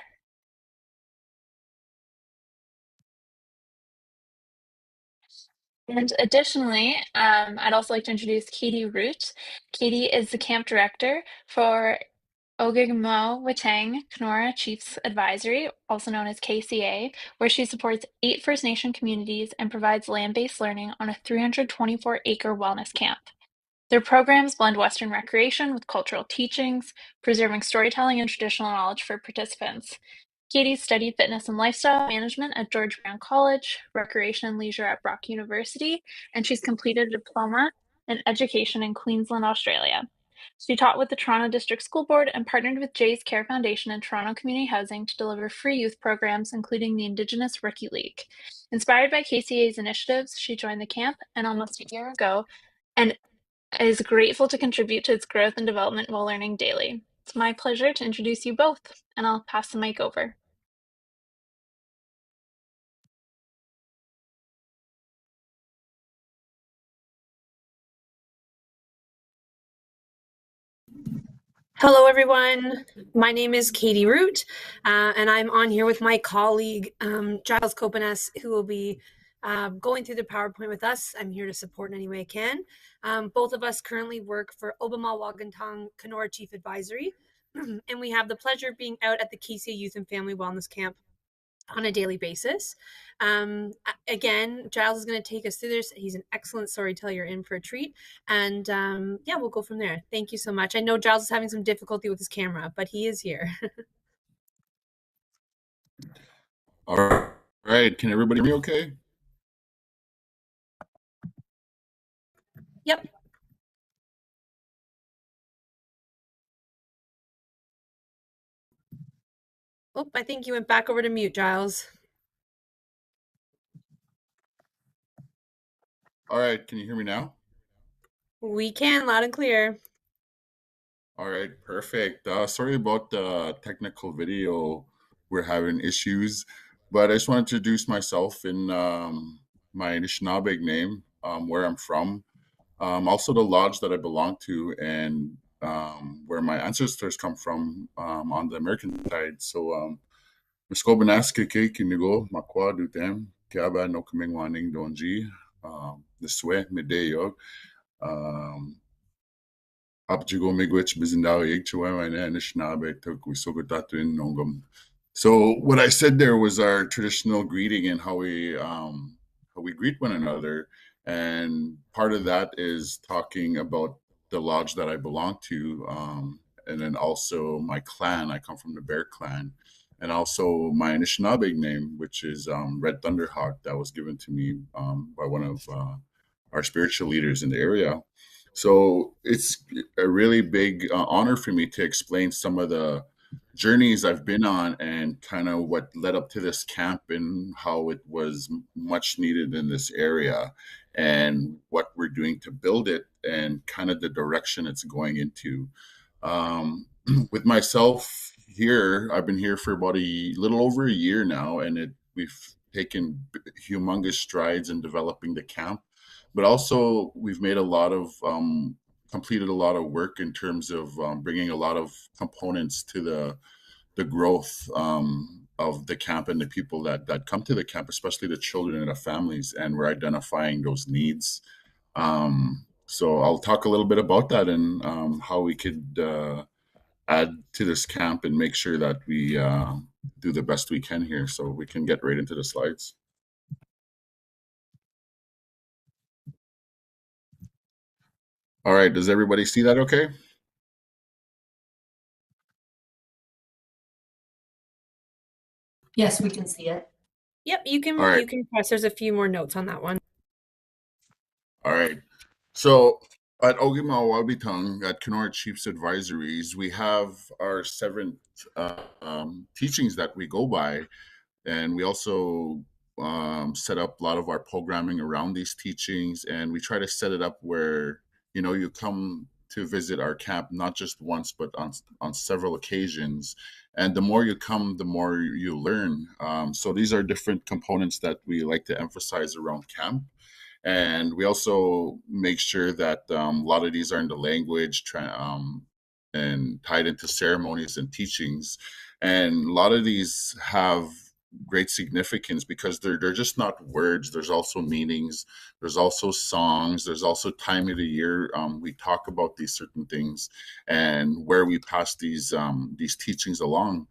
And additionally, I'd also like to introduce Katie Root. Katie is the camp director for Ogigmo Wetang Kenora Chiefs Advisory, also known as KCA, where she supports 8 First Nation communities and provides land-based learning on a 324-acre wellness camp. Their programs blend Western recreation with cultural teachings, preserving storytelling and traditional knowledge for participants. Katie studied fitness and lifestyle management at George Brown College, recreation and leisure at Brock University, and she's completed a diploma in education in Queensland, Australia. She taught with the Toronto District School Board and partnered with Jay's Care Foundation and Toronto Community Housing to deliver free youth programs, including the Indigenous Rookie League. Inspired by KCA's initiatives, she joined the camp and almost a year ago and is grateful to contribute to its growth and development while learning daily. It's my pleasure to introduce you both, and I'll pass the mic over. Hello, everyone. My name is Katie Root, and I'm on here with my colleague, Jyles Copenace, who will be going through the PowerPoint with us. I'm here to support in any way I can. Both of us currently work for Obimal Wagantong Kenora Chief Advisory, and we have the pleasure of being out at the KCA Youth and Family Wellness Camp on a daily basis. Again, Jyles is going to take us through this. He's an excellent storyteller. You're in for a treat. And yeah, we'll go from there. Thank you so much. I know Jyles is having some difficulty with his camera, but he is here. All right. Can everybody hear me okay? Yep. Oh, I think you went back over to mute, Jyles. All right. Can you hear me now? We can, loud and clear. All right. Perfect. Sorry about the technical video. We're having issues, but I just want to introduce myself in my Anishinaabe name, where I'm from, also the lodge that I belong to, and where my ancestors come from on the American side. So, Miskobanas keke kinigo makwa dutem kiaba no kamingwaning donji the medeo apjigo migwich bizindari ikchwa and Anishinaabe took wisogotatuin nongam. So what I said there was our traditional greeting and how we greet one another. And part of that is talking about the lodge that I belong to, and then also my clan. I come from the Bear Clan, and also my Anishinaabe name, which is Red Thunderhawk, that was given to me by one of our spiritual leaders in the area. So it's a really big honor for me to explain some of the journeys I've been on and kind of what led up to this camp and how it was much needed in this area and what we're doing to build it and kind of the direction it's going into. With myself here, I've been here for about a little over a year now, and we've taken humongous strides in developing the camp, but also we've made a lot of completed a lot of work in terms of bringing a lot of components to the growth of the camp and the people that come to the camp, especially the children and the families, and we're identifying those needs. So I'll talk a little bit about that and how we could add to this camp and make sure that we do the best we can here. So we can get right into the slides. All right, does everybody see that okay? Yes, we can see it. Yep, you can All right. you can press. There's a few more notes on that one. All right. So at Ogima Wabitang, at Kenora Chiefs Advisories, we have our 7 teachings that we go by. And we also set up a lot of our programming around these teachings. And we try to set it up where, you come to visit our camp, not just once, but on several occasions. And the more you come, the more you learn. So these are different components that we like to emphasize around camp. And we also make sure that a lot of these are in the language and tied into ceremonies and teachings. And a lot of these have great significance because they're just not words. There's also meanings. There's also songs. There's also time of the year. We talk about these certain things and where we pass these teachings along.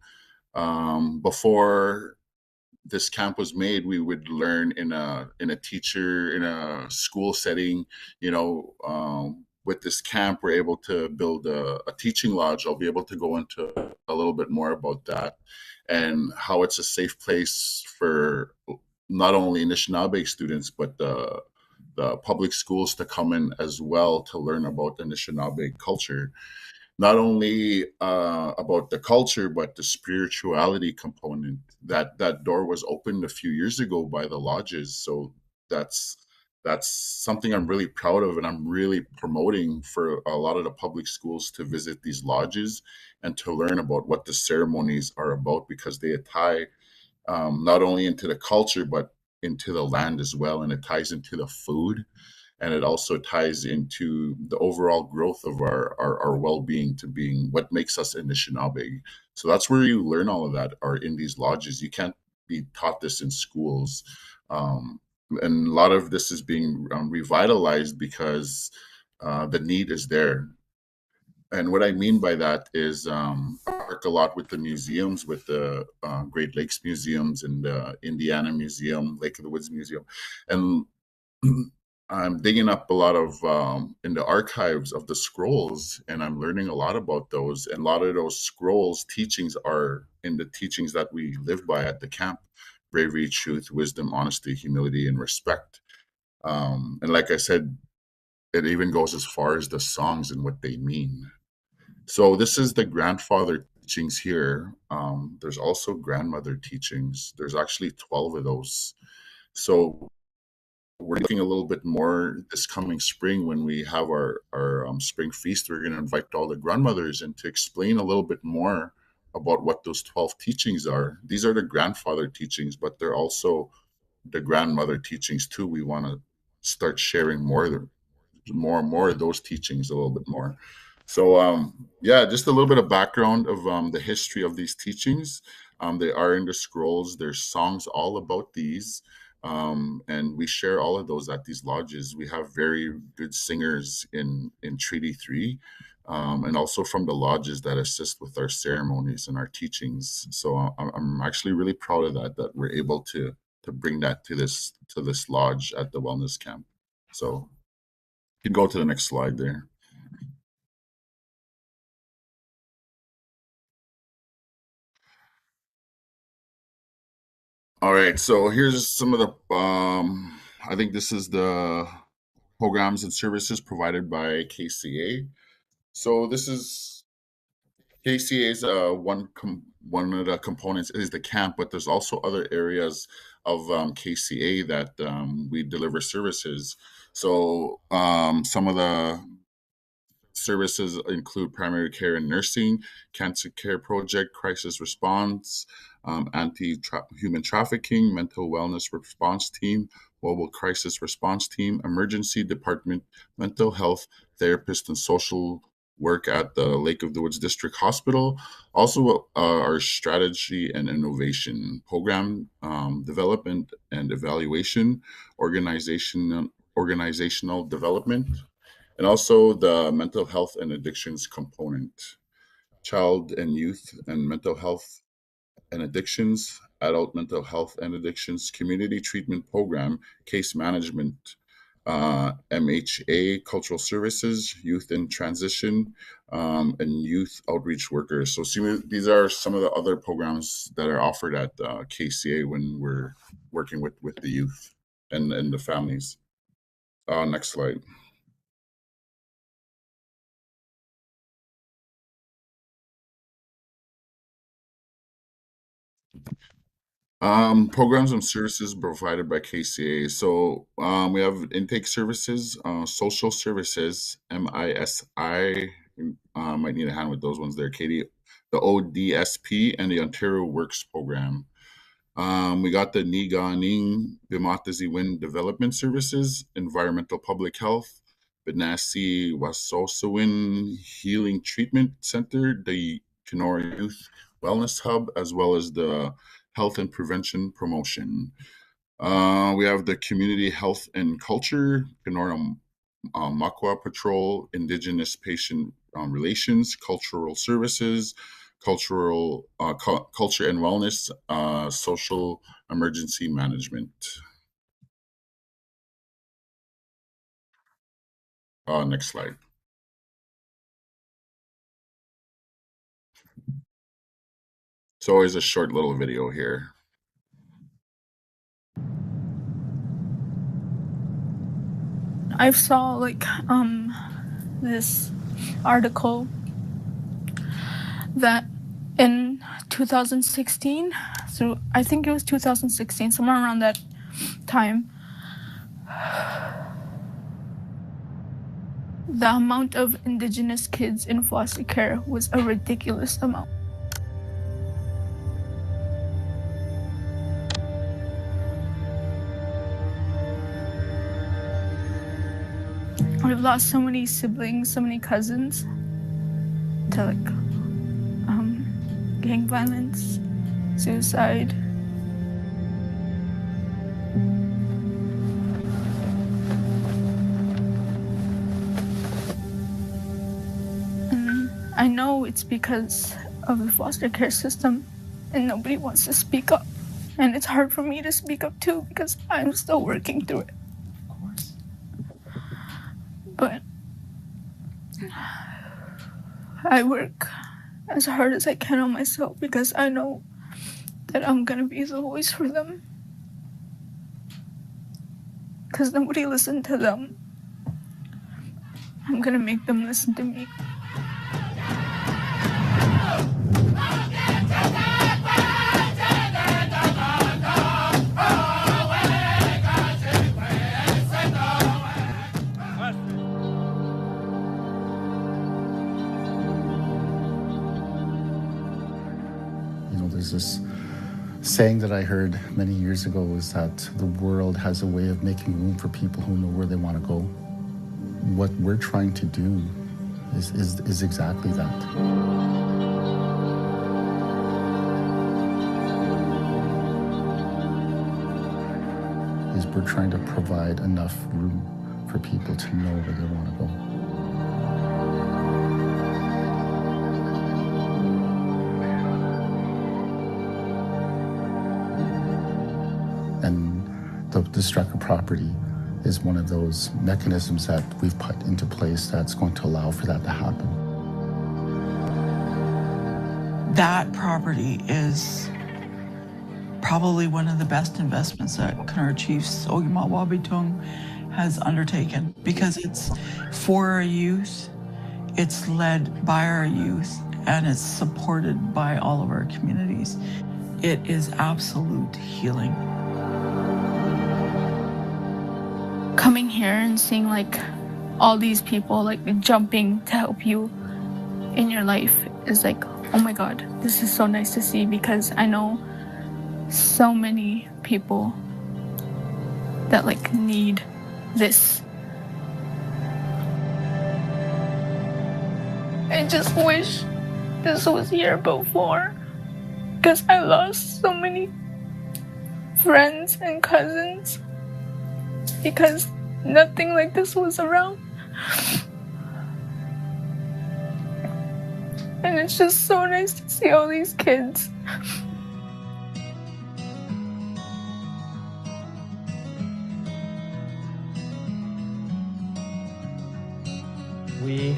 Before this camp was made, we would learn in a school setting. With this camp, we're able to build a teaching lodge. I'll be able to go into a little bit more about that and how it's a safe place for not only Anishinaabe students, but the public schools to come in as well to learn about Anishinaabe culture. Not only about the culture, but the spirituality component. That door was opened a few years ago by the lodges. So that's something I'm really proud of, and I'm really promoting for a lot of the public schools to visit these lodges and to learn about what the ceremonies are about, because they tie not only into the culture, but into the land as well. And it ties into the food. And it also ties into the overall growth of our well-being to being what makes us Anishinaabe. So that's where you learn all of that, are in these lodges. You can't be taught this in schools. And a lot of this is being revitalized because the need is there. And what I mean by that is I work a lot with the museums, with the Great Lakes Museums and the Indiana Museum, Lake of the Woods Museum. And I'm digging up a lot of in the archives of the scrolls, and I'm learning a lot about those. And a lot of those scrolls teachings are in the teachings that we live by at the camp: bravery, truth, wisdom, honesty, humility, and respect. And like I said, it even goes as far as the songs and what they mean. So this is the grandfather teachings here. There's also grandmother teachings. There's actually 12 of those. So we're looking a little bit more this coming spring when we have our spring feast. We're going to invite all the grandmothers and to explain a little bit more about what those 12 teachings are. These are the grandfather teachings, but they're also the grandmother teachings too. We want to start sharing more of those teachings a little bit more. So yeah, just a little bit of background of the history of these teachings. They are in the scrolls. There's songs all about these. And we share all of those at these lodges. We have very good singers in Treaty 3, and also from the lodges that assist with our ceremonies and our teachings. So I'm actually really proud of that we're able to bring that to this lodge at the wellness camp. So you can go to the next slide there. All right, so here's some of the, I think this is the programs and services provided by KCA. So this is, KCA is one of the components is the camp, but there's also other areas of KCA that we deliver services. So some of the services include primary care and nursing, cancer care project, crisis response, anti-human trafficking, mental wellness response team, mobile crisis response team, emergency department, mental health, therapist and social work at the Lake of the Woods District Hospital. Also our strategy and innovation program, development and evaluation, organizational development, and also the mental health and addictions component, child and youth and mental health and addictions, adult mental health and addictions, community treatment program, case management, MHA, cultural services, youth in transition, and youth outreach workers. So these are some of the other programs that are offered at KCA when we're working with the youth and the families. Next slide. Programs and services provided by KCA. So we have intake services, social services, MISI. Might need a hand with those ones there, Katie. The ODSP and the Ontario Works Program. We got the Niganing Bimatazi Wind Development Services, Environmental Public Health, Benassi Wasosawin Healing Treatment Center, the Kenora Youth Wellness Hub, as well as the Health and Prevention Promotion. We have the Community Health and Culture, Kenora Makwa Patrol, Indigenous Patient Relations, Cultural Services, Culture and Wellness, Social Emergency Management. Next slide. So always a short little video here. I saw like this article that in 2016, so I think it was 2016, somewhere around that time, the amount of Indigenous kids in foster care was a ridiculous amount. We've lost so many siblings, so many cousins to like gang violence, suicide. And I know it's because of the foster care system and nobody wants to speak up. And it's hard for me to speak up too because I'm still working through it. But I work as hard as I can on myself because I know that I'm gonna be the voice for them. Because nobody listened to them. I'm gonna make them listen to me. There's this saying that I heard many years ago is that the world has a way of making room for people who know where they want to go. What we're trying to do is exactly that. Is we're trying to provide enough room for people to know where they want to go. And the Strecker property is one of those mechanisms that we've put into place that's going to allow for that to happen. That property is probably one of the best investments that Khmer Chiefs Ogima Wabitung has undertaken, because it's for our youth, it's led by our youth, and it's supported by all of our communities. It is absolute healing. Coming here and seeing like all these people like jumping to help you in your life is like, oh my God, this is so nice to see, because I know so many people that like need this. I just wish this was here before, because I lost so many friends and cousins because nothing like this was around. And it's just so nice to see all these kids. We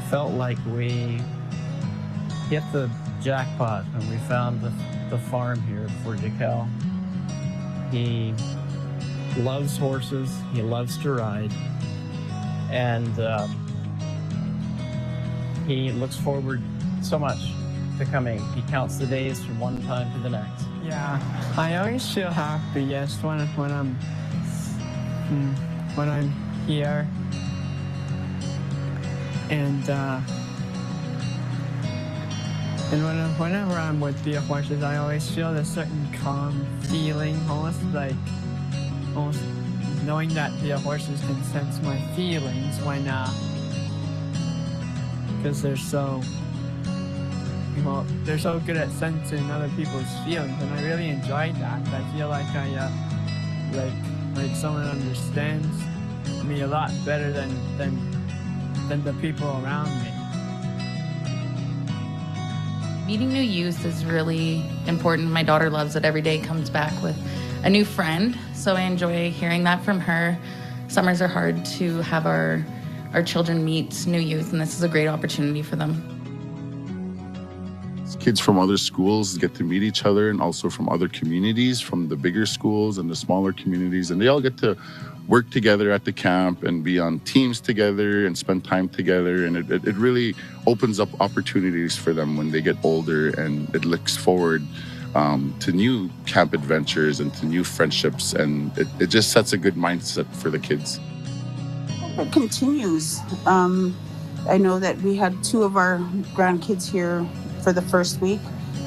felt like we hit the jackpot when we found the farm here for Jaquel. He loves horses, he loves to ride, and he looks forward so much to coming. He counts the days from one time to the next. Yeah, I always feel happiest when I'm here, and whenever I'm with the horses, I always feel this certain calm feeling, almost knowing that the horses can sense my feelings when because they're so good at sensing other people's feelings, and I really enjoyed that. I feel like like someone understands me a lot better than the people around me. Meeting new youth is really important. My daughter loves it. Every day comes back with a new friend, so I enjoy hearing that from her. Summers are hard to have our children meet new youth, and this is a great opportunity for them. Kids from other schools get to meet each other, and also from other communities, from the bigger schools and the smaller communities, and they all get to work together at the camp and be on teams together and spend time together, and it really opens up opportunities for them when they get older, and it looks forward to new camp adventures and to new friendships, and it just sets a good mindset for the kids. It continues. I know that we had 2 of our grandkids here for the first week,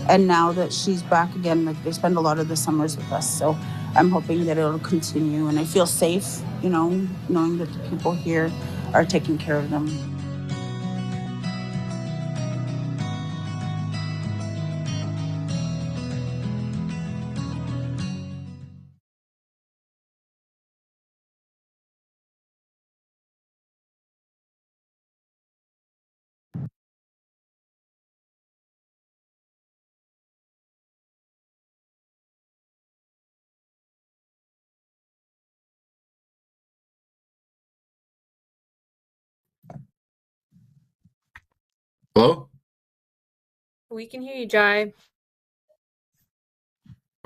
and now that she's back again, like, they spend a lot of the summers with us, so I'm hoping that it'll continue, and I feel safe, knowing that the people here are taking care of them. Hello? We can hear you, Jai.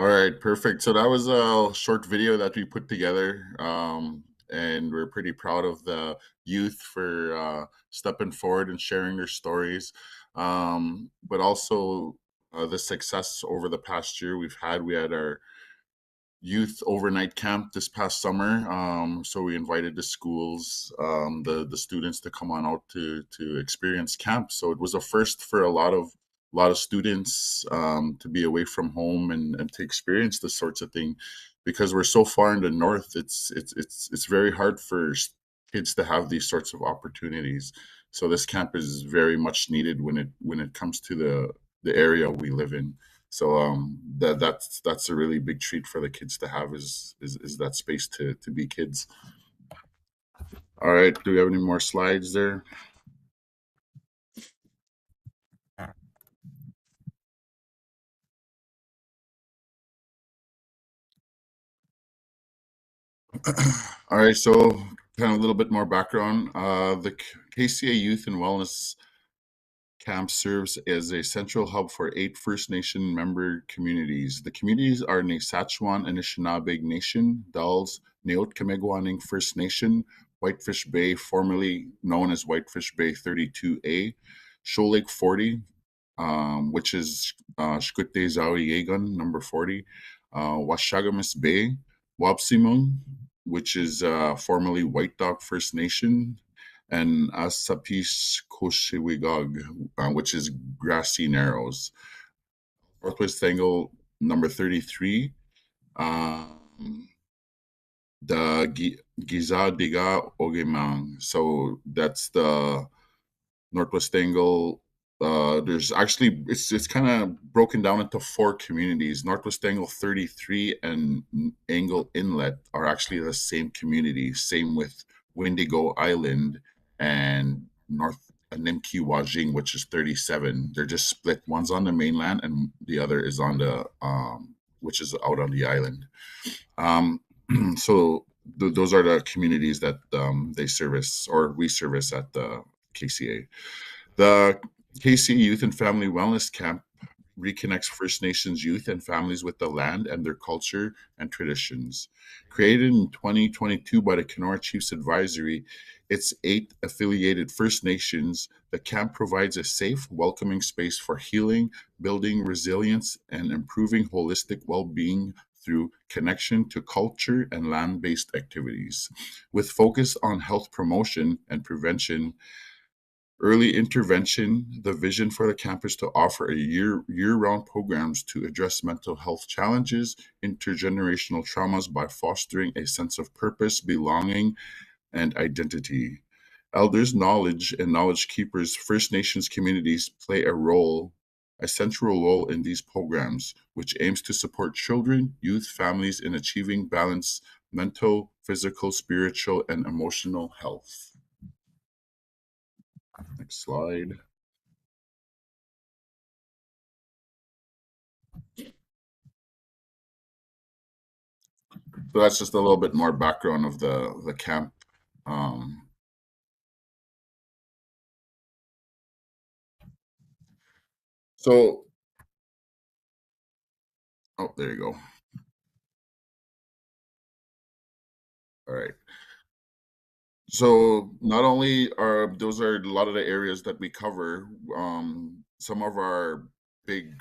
All right, perfect. So that was a short video that we put together, and we're pretty proud of the youth for stepping forward and sharing their stories, but also the success over the past year we've had. We had our youth overnight camp this past summer, so we invited the schools, the students to come on out to experience camp. So it was a first for a lot of students to be away from home and to experience this sorts of thing, because we're so far in the north. It's very hard for kids to have these sorts of opportunities. So this camp is very much needed when it comes to the area we live in. So that's a really big treat for the kids to have, is that space to be kids. All right, do we have any more slides there? All right, so kind of a little bit more background. The KCA Youth and Wellness Camp serves as a central hub for 8 First Nation member communities. The communities are Nesatchwan Anishinaabe Nation, Dulles, Neot-Kamegwaning First Nation, Whitefish Bay, formerly known as Whitefish Bay 32A, Shoal Lake 40, which is Shkute Zawi Yegan, number 40, Washagamis Bay, Wabsimung, which is formerly White Dog First Nation, and Asapis Koshewigog, which is Grassy Narrows. Northwest Angle number 33, the Giza Diga Ogemang. So that's the Northwest Angle. There's actually, it's kind of broken down into 4 communities. Northwest Angle 33 and Angle Inlet are actually the same community. Same with Wendigo Island and North Nimki Wajing, which is 37. They're just split. One's on the mainland and the other is on the, which is out on the island. So those are the communities that they service, or we service at the KCA. The KCA Youth and Family Wellness Camp reconnects First Nations youth and families with the land and their culture and traditions. Created in 2022 by the Kenora Chiefs Advisory, its 8 affiliated First Nations, the camp provides a safe, welcoming space for healing, building resilience, and improving holistic well-being through connection to culture and land-based activities. With focus on health promotion and prevention, early intervention, the vision for the camp is to offer a year-round programs to address mental health challenges, intergenerational traumas by fostering a sense of purpose, belonging, and identity. Elders' knowledge and knowledge keepers, First Nations communities play a central role in these programs, which aims to support children, youth, families in achieving balanced mental, physical, spiritual, and emotional health. Next slide. So that's just a little bit more background of the camp. So, oh, there you go. All right. So not only are those are a lot of the areas that we cover, some of our big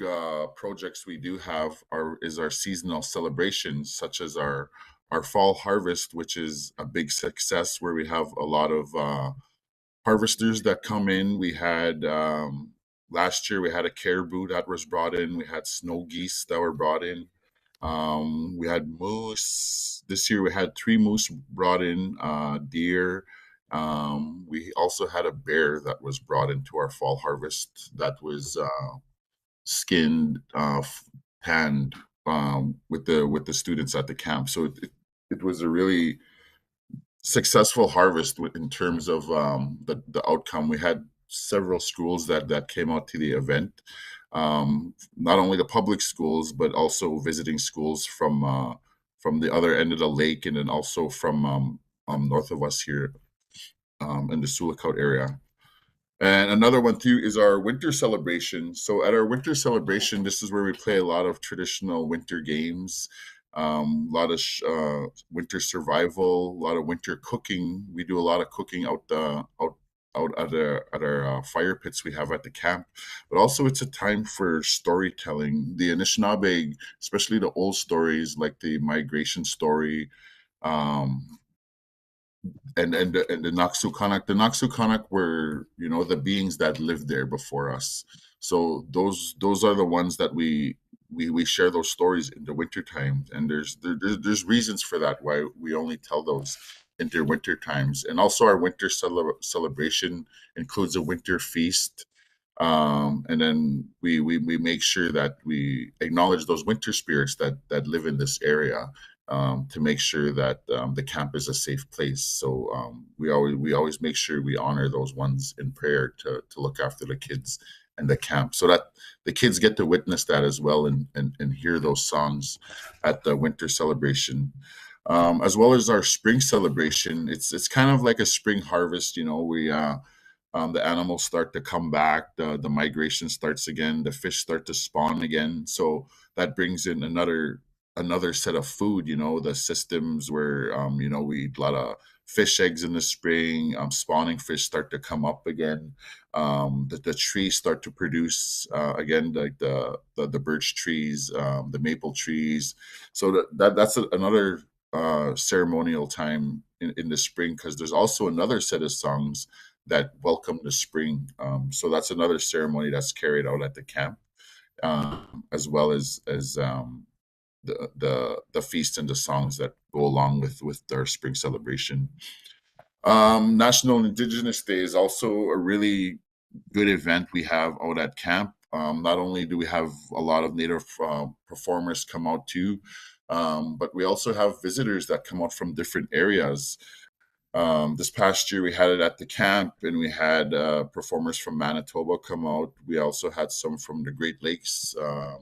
projects we do have is our seasonal celebrations, such as our fall harvest, which is a big success where we have a lot of harvesters that come in. We had last year we had a caribou that was brought in. We had snow geese that were brought in. We had moose. This year we had 3 moose brought in, deer. We also had a bear that was brought into our fall harvest that was skinned, tanned with the students at the camp. So it was a really successful harvest in terms of the outcome. We had several schools that came out to the event. Not only the public schools, but also visiting schools from the other end of the lake, and then also from north of us here in the Sulakaut area. And another one too is our winter celebration. So at our winter celebration, this is where we play a lot of traditional winter games, a lot of winter survival, a lot of winter cooking. We do a lot of cooking out at our fire pits we have at the camp. But also it's a time for storytelling. The Anishinaabe, especially the old stories like the migration story, and the Naksukanak. The Naksukanak were, the beings that lived there before us. So those are the ones that we share those stories in the winter time, and there's reasons for that why we only tell those in the winter times. And also our winter celebration includes a winter feast. And then we make sure that we acknowledge those winter spirits that live in this area, to make sure that the camp is a safe place. So we always make sure we honor those ones in prayer to look after the kids and the camp, so that the kids get to witness that as well and hear those songs at the winter celebration. as well as our spring celebration. It's kind of like a spring harvest. We the animals start to come back, the migration starts again, the fish start to spawn again. So that brings in another set of food. The systems where we eat a lot of fish eggs in the spring. Spawning fish start to come up again. The trees start to produce again, like the birch trees, the maple trees. So that's another ceremonial time in the spring, because there's also another set of songs that welcome the spring. So that's another ceremony that's carried out at the camp, as well as the feast and the songs that go along with our spring celebration. National Indigenous Day is also a really good event we have out at camp. Not only do we have a lot of Native performers come out too, but we also have visitors that come out from different areas. This past year we had it at the camp, and we had performers from Manitoba come out. We also had some from the Great Lakes,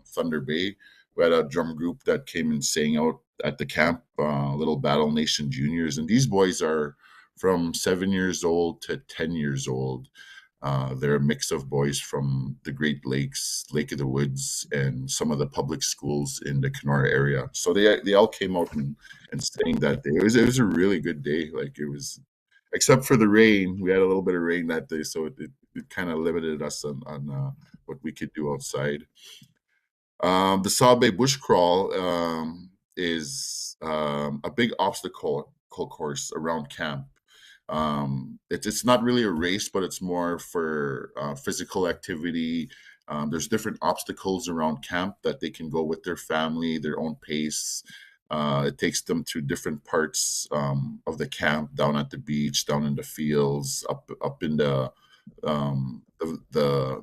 Thunder Bay. We had a drum group that came and sang out at the camp, Little Battle Nation Juniors. And these boys are from 7 years old to 10 years old. They're a mix of boys from the Great Lakes, Lake of the Woods, and some of the public schools in the Kenora area. So they all came out and sang that day. It was a really good day. Like, it was, except for the rain. We had a little bit of rain that day, so it kind of limited us on what we could do outside. The Sabe Bush Crawl is a big obstacle course around camp. It's not really a race, but it's more for physical activity. There's different obstacles around camp that they can go with their family, their own pace. It takes them to different parts of the camp, down at the beach, down in the fields, up in the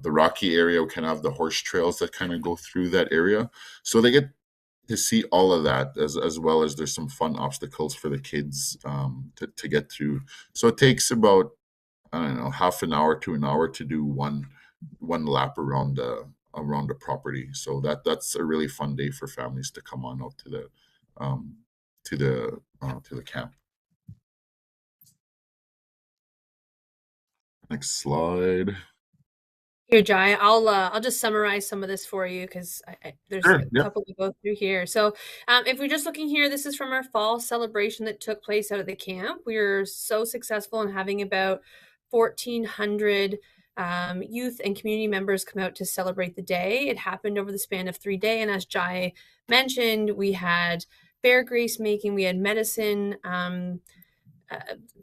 rocky area. We kind of have the horse trails that kind of go through that area. So they get to see all of that, as well as there's some fun obstacles for the kids to get through. So it takes about, I don't know, half an hour to an hour to do one lap around the property. So that's a really fun day for families to come on out to the camp. Next slide. Here, Jai, I'll just summarize some of this for you, because there's Sure, a yep. couple to go through here. So if we're just looking here, this is from our fall celebration that took place out at the camp. We were so successful in having about 1,400 youth and community members come out to celebrate the day. It happened over the span of 3 days. And as Jai mentioned, we had bear grace making, we had medicine,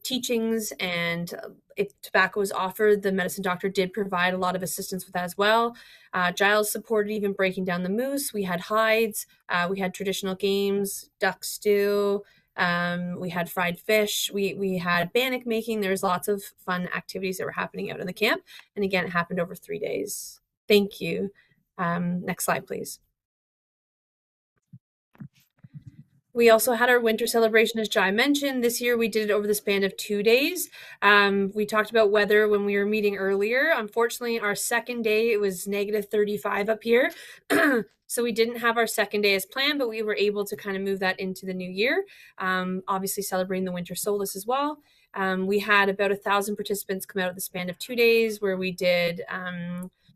teachings, and if tobacco was offered, the medicine doctor did provide a lot of assistance with that as well. Jyles supported even breaking down the moose. We had hides, we had traditional games, duck stew, we had fried fish, we had bannock making. There's lots of fun activities that were happening out in the camp, and again, it happened over 3 days. Thank you. Next slide, please. We also had our winter celebration, as Jai mentioned. This year we did it over the span of 2 days. We talked about weather when we were meeting earlier. Unfortunately, our second day, it was -35 up here. So we didn't have our second day as planned, but we were able to kind of move that into the new year. Obviously celebrating the winter solstice as well. We had about 1,000 participants come out of the span of 2 days, where we did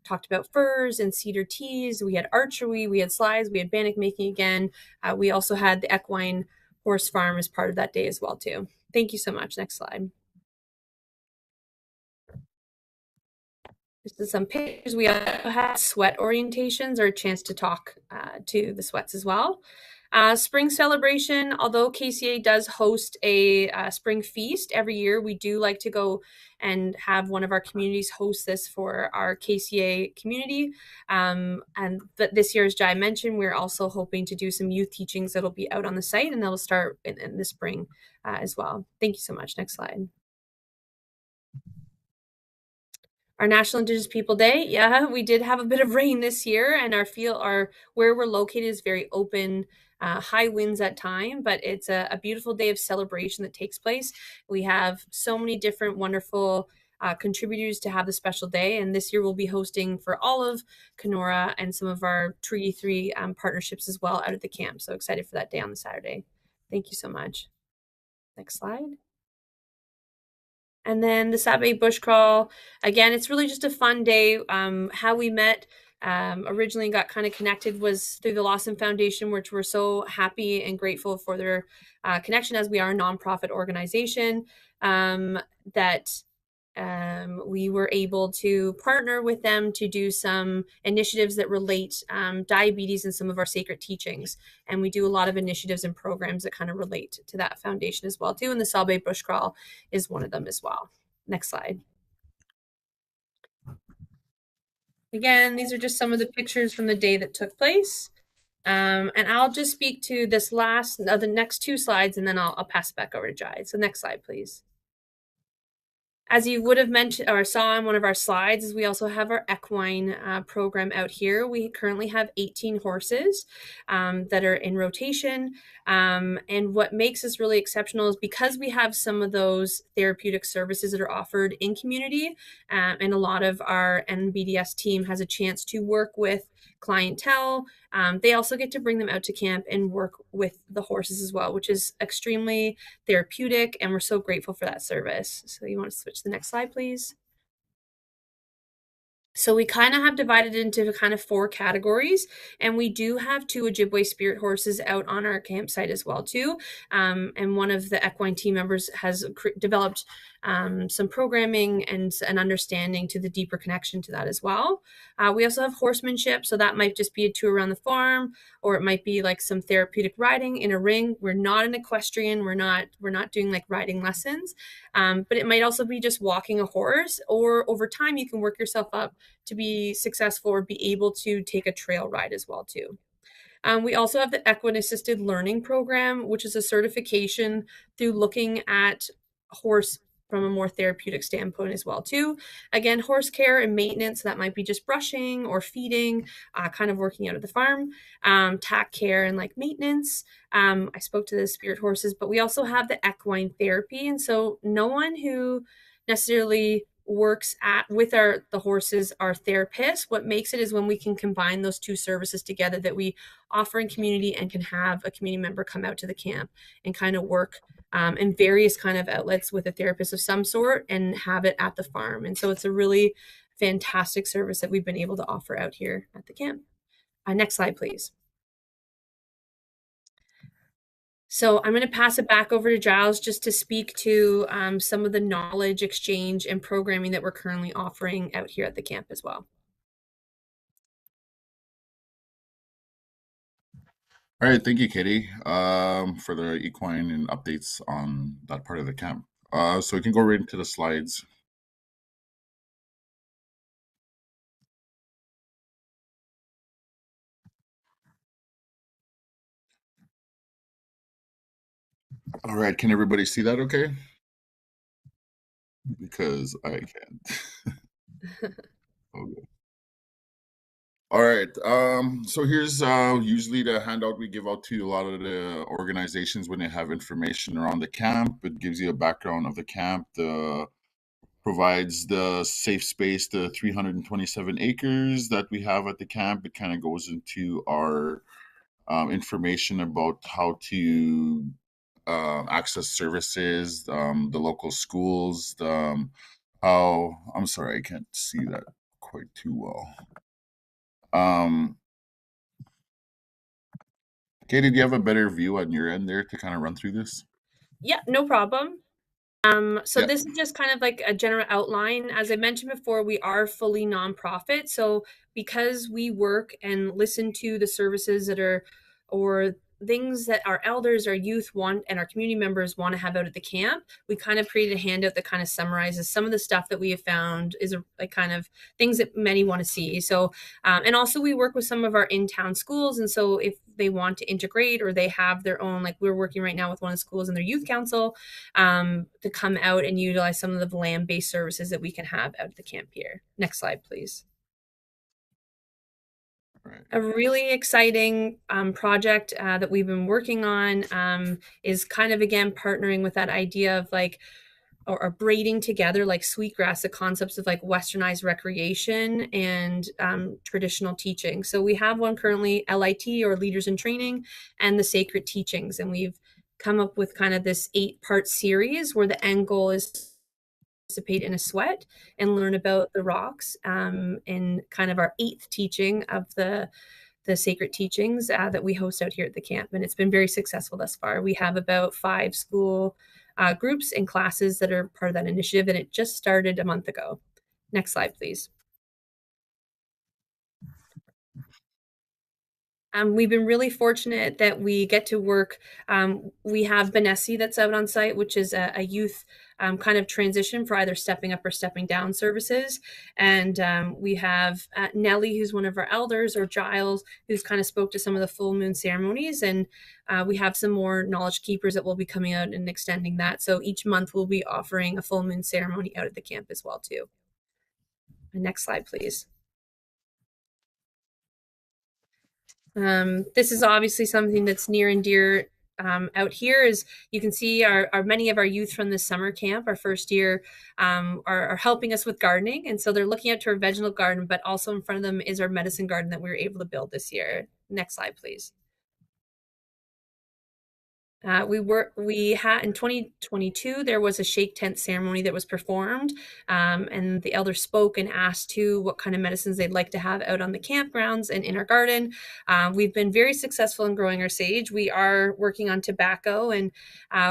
talked about furs and cedar teas. We had archery, we had slides, we had bannock making again. We also had the equine horse farm as part of that day as well too. Thank you so much. Next slide. This is some pictures. We also had sweat orientations, or a chance to talk to the sweats as well. Spring celebration, although KCA does host a spring feast every year, we do like to go and have one of our communities host this for our KCA community. But this year, as Jai mentioned, we're also hoping to do some youth teachings that'll be out on the site, and that'll start in the spring as well. Thank you so much. Next slide. Our National Indigenous People Day, yeah, we did have a bit of rain this year, and where we're located is very open, high winds at time, but it's a beautiful day of celebration that takes place. We have so many different wonderful contributors to have the special day, and this year we'll be hosting for all of Kenora and some of our Treaty 3 partnerships as well out at the camp. So excited for that day on the Saturday. Thank you so much. Next slide. And then the Saturday bush crawl, again, it's really just a fun day. How we met originally got kind of connected was through the NOSM Foundation, which we're so happy and grateful for their connection, as we are a nonprofit organization, that we were able to partner with them to do some initiatives that relate diabetes and some of our sacred teachings. And we do a lot of initiatives and programs that kind of relate to that foundation as well too. And the Salbe Bush Crawl is one of them as well. Next slide. Again, these are just some of the pictures from the day that took place. And I'll just speak to this the next two slides, and then I'll pass it back over to Jyles. So next slide, please. As you would have mentioned or saw on one of our slides, is we also have our equine program out here. We currently have 18 horses that are in rotation. And what makes us really exceptional is because we have some of those therapeutic services that are offered in community, and a lot of our NBDS team has a chance to work with clientele. They also get to bring them out to camp and work with the horses as well, which is extremely therapeutic, and we're so grateful for that service. So you want to switch to the next slide, please. So we kind of have divided into kind of 4 categories, and we do have 2 Ojibwe spirit horses out on our campsite as well too. And one of the equine team members has developed some programming and an understanding to the deeper connection to that as well. We also have horsemanship, so that might just be a tour around the farm, or it might be like some therapeutic riding in a ring. We're not an equestrian. We're not doing like riding lessons, but it might also be just walking a horse, or over time you can work yourself up to be successful or be able to take a trail ride as well too. We also have the equine assisted learning program, which is a certification through looking at horse from a more therapeutic standpoint as well too. Again, horse care and maintenance, that might be just brushing or feeding, kind of working out at the farm, tack care and like maintenance. I spoke to the spirit horses, but we also have the equine therapy. And so no one who necessarily works with the horses are therapists. What makes it is when we can combine those 2 services together that we offer in community, and can have a community member come out to the camp and kind of work in various kind of outlets with a therapist of some sort and have it at the farm. And so it's a really fantastic service that we've been able to offer out here at the camp. Next slide, please. So I'm going to pass it back over to Jyles just to speak to some of the knowledge exchange and programming that we're currently offering out here at the camp as well. All right, thank you, Katie, for the equine and updates on that part of the camp. So we can go right into the slides. All right, can everybody see that okay? Because I can't. Okay. All right, so here's usually the handout we give out to a lot of the organizations when they have information around the camp. It gives you a background of the camp, provides the safe space, the 327 acres that we have at the camp. It kind of goes into our information about how to access services, the local schools, I'm sorry, I can't see that quite too well. Katie, do you have a better view on your end there to kind of run through this? Yeah, no problem. So this is just kind of like a general outline. As I mentioned before, we are fully nonprofit. So because we work and listen to the services that are, or things that our elders, our youth want, and our community members want to have out at the camp, we kind of created a handout that kind of summarizes some of the stuff that we have found is like kind of things that many want to see. So, and also we work with some of our in-town schools. And so if they want to integrate, or they have their own, like we're working right now with one of the schools in their youth council, to come out and utilize some of the land-based services that we can have out at the camp here. Next slide, please. A really exciting project that we've been working on is kind of, again, partnering with that idea of like, or braiding together like sweetgrass, the concepts of like westernized recreation and traditional teaching. So we have one currently, LIT, or Leaders in Training, and the Sacred Teachings. And we've come up with kind of this 8-part series where the end goal is to participate in a sweat and learn about the rocks in kind of our 8th teaching of the sacred teachings that we host out here at the camp. And it's been very successful thus far. We have about 5 school groups and classes that are part of that initiative, and it just started a month ago. Next slide, please. We've been really fortunate that we get to work. We have Benessi that's out on site, which is a youth kind of transition for either stepping up or stepping down services. And we have Nellie, who's one of our elders, or Jyles, who's kind of spoke to some of the full moon ceremonies. And we have some more knowledge keepers that will be coming out and extending that. So each month we'll be offering a full moon ceremony out at the camp as well, too. Next slide, please. This is obviously something that's near and dear out here. As you can see, our many of our youth from this summer camp, our first year, are helping us with gardening. And so they're looking out to our vegetable garden, but also in front of them is our medicine garden that we were able to build this year. Next slide, please. We had in 2022, there was a shake tent ceremony that was performed, and the elders spoke and asked too what kind of medicines they'd like to have out on the campgrounds and in our garden. We've been very successful in growing our sage. We are working on tobacco, and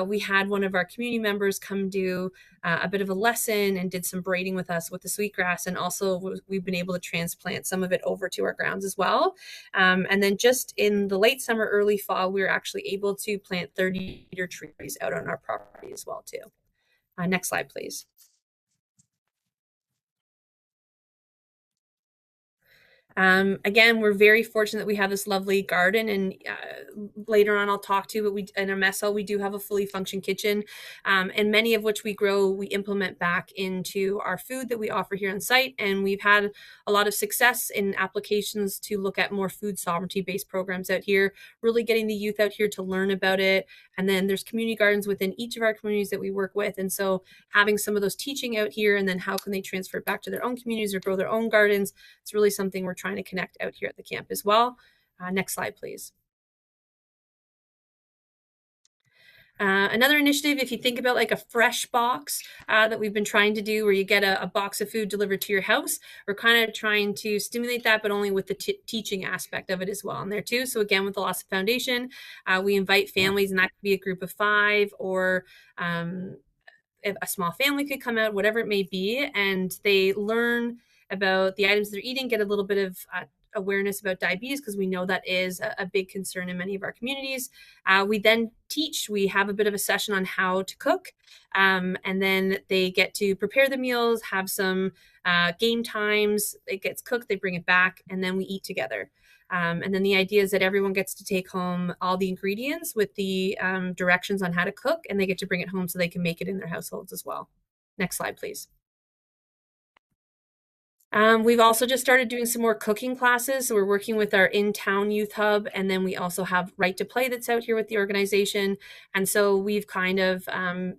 we had one of our community members come do a bit of a lesson and did some braiding with us with the sweetgrass, and also we've been able to transplant some of it over to our grounds as well. And then just in the late summer, early fall, we were actually able to plant 30 cedar trees out on our property as well too. Next slide, please. Again, we're very fortunate that we have this lovely garden, and later on I'll talk to you, but in our mess hall, we do have a fully functioning kitchen, and many of which we grow, we implement back into our food that we offer here on site. And we've had a lot of success in applications to look at more food sovereignty based programs out here, really getting the youth out here to learn about it. And then there's community gardens within each of our communities that we work with. And so having some of those teaching out here, and then how can they transfer it back to their own communities or grow their own gardens, it's really something we're trying to connect out here at the camp as well. Next slide, please. Another initiative, if you think about like a fresh box that we've been trying to do, where you get a box of food delivered to your house, we're kind of trying to stimulate that, but only with the teaching aspect of it as well in there too. So again, with the LOSM Foundation, we invite families, and that could be a group of 5, or a small family could come out, whatever it may be, and they learn about the items they're eating, get a little bit of awareness about diabetes, because we know that is a big concern in many of our communities. We then teach, we have a bit of a session on how to cook, and then they get to prepare the meals, have some game times, it gets cooked, they bring it back, and then we eat together. And then the idea is that everyone gets to take home all the ingredients with the directions on how to cook, and they get to bring it home so they can make it in their households as well. Next slide, please. We've also just started doing some more cooking classes. So we're working with our in-town youth hub, and then we also have Right to Play that's out here with the organization. And so we've kind of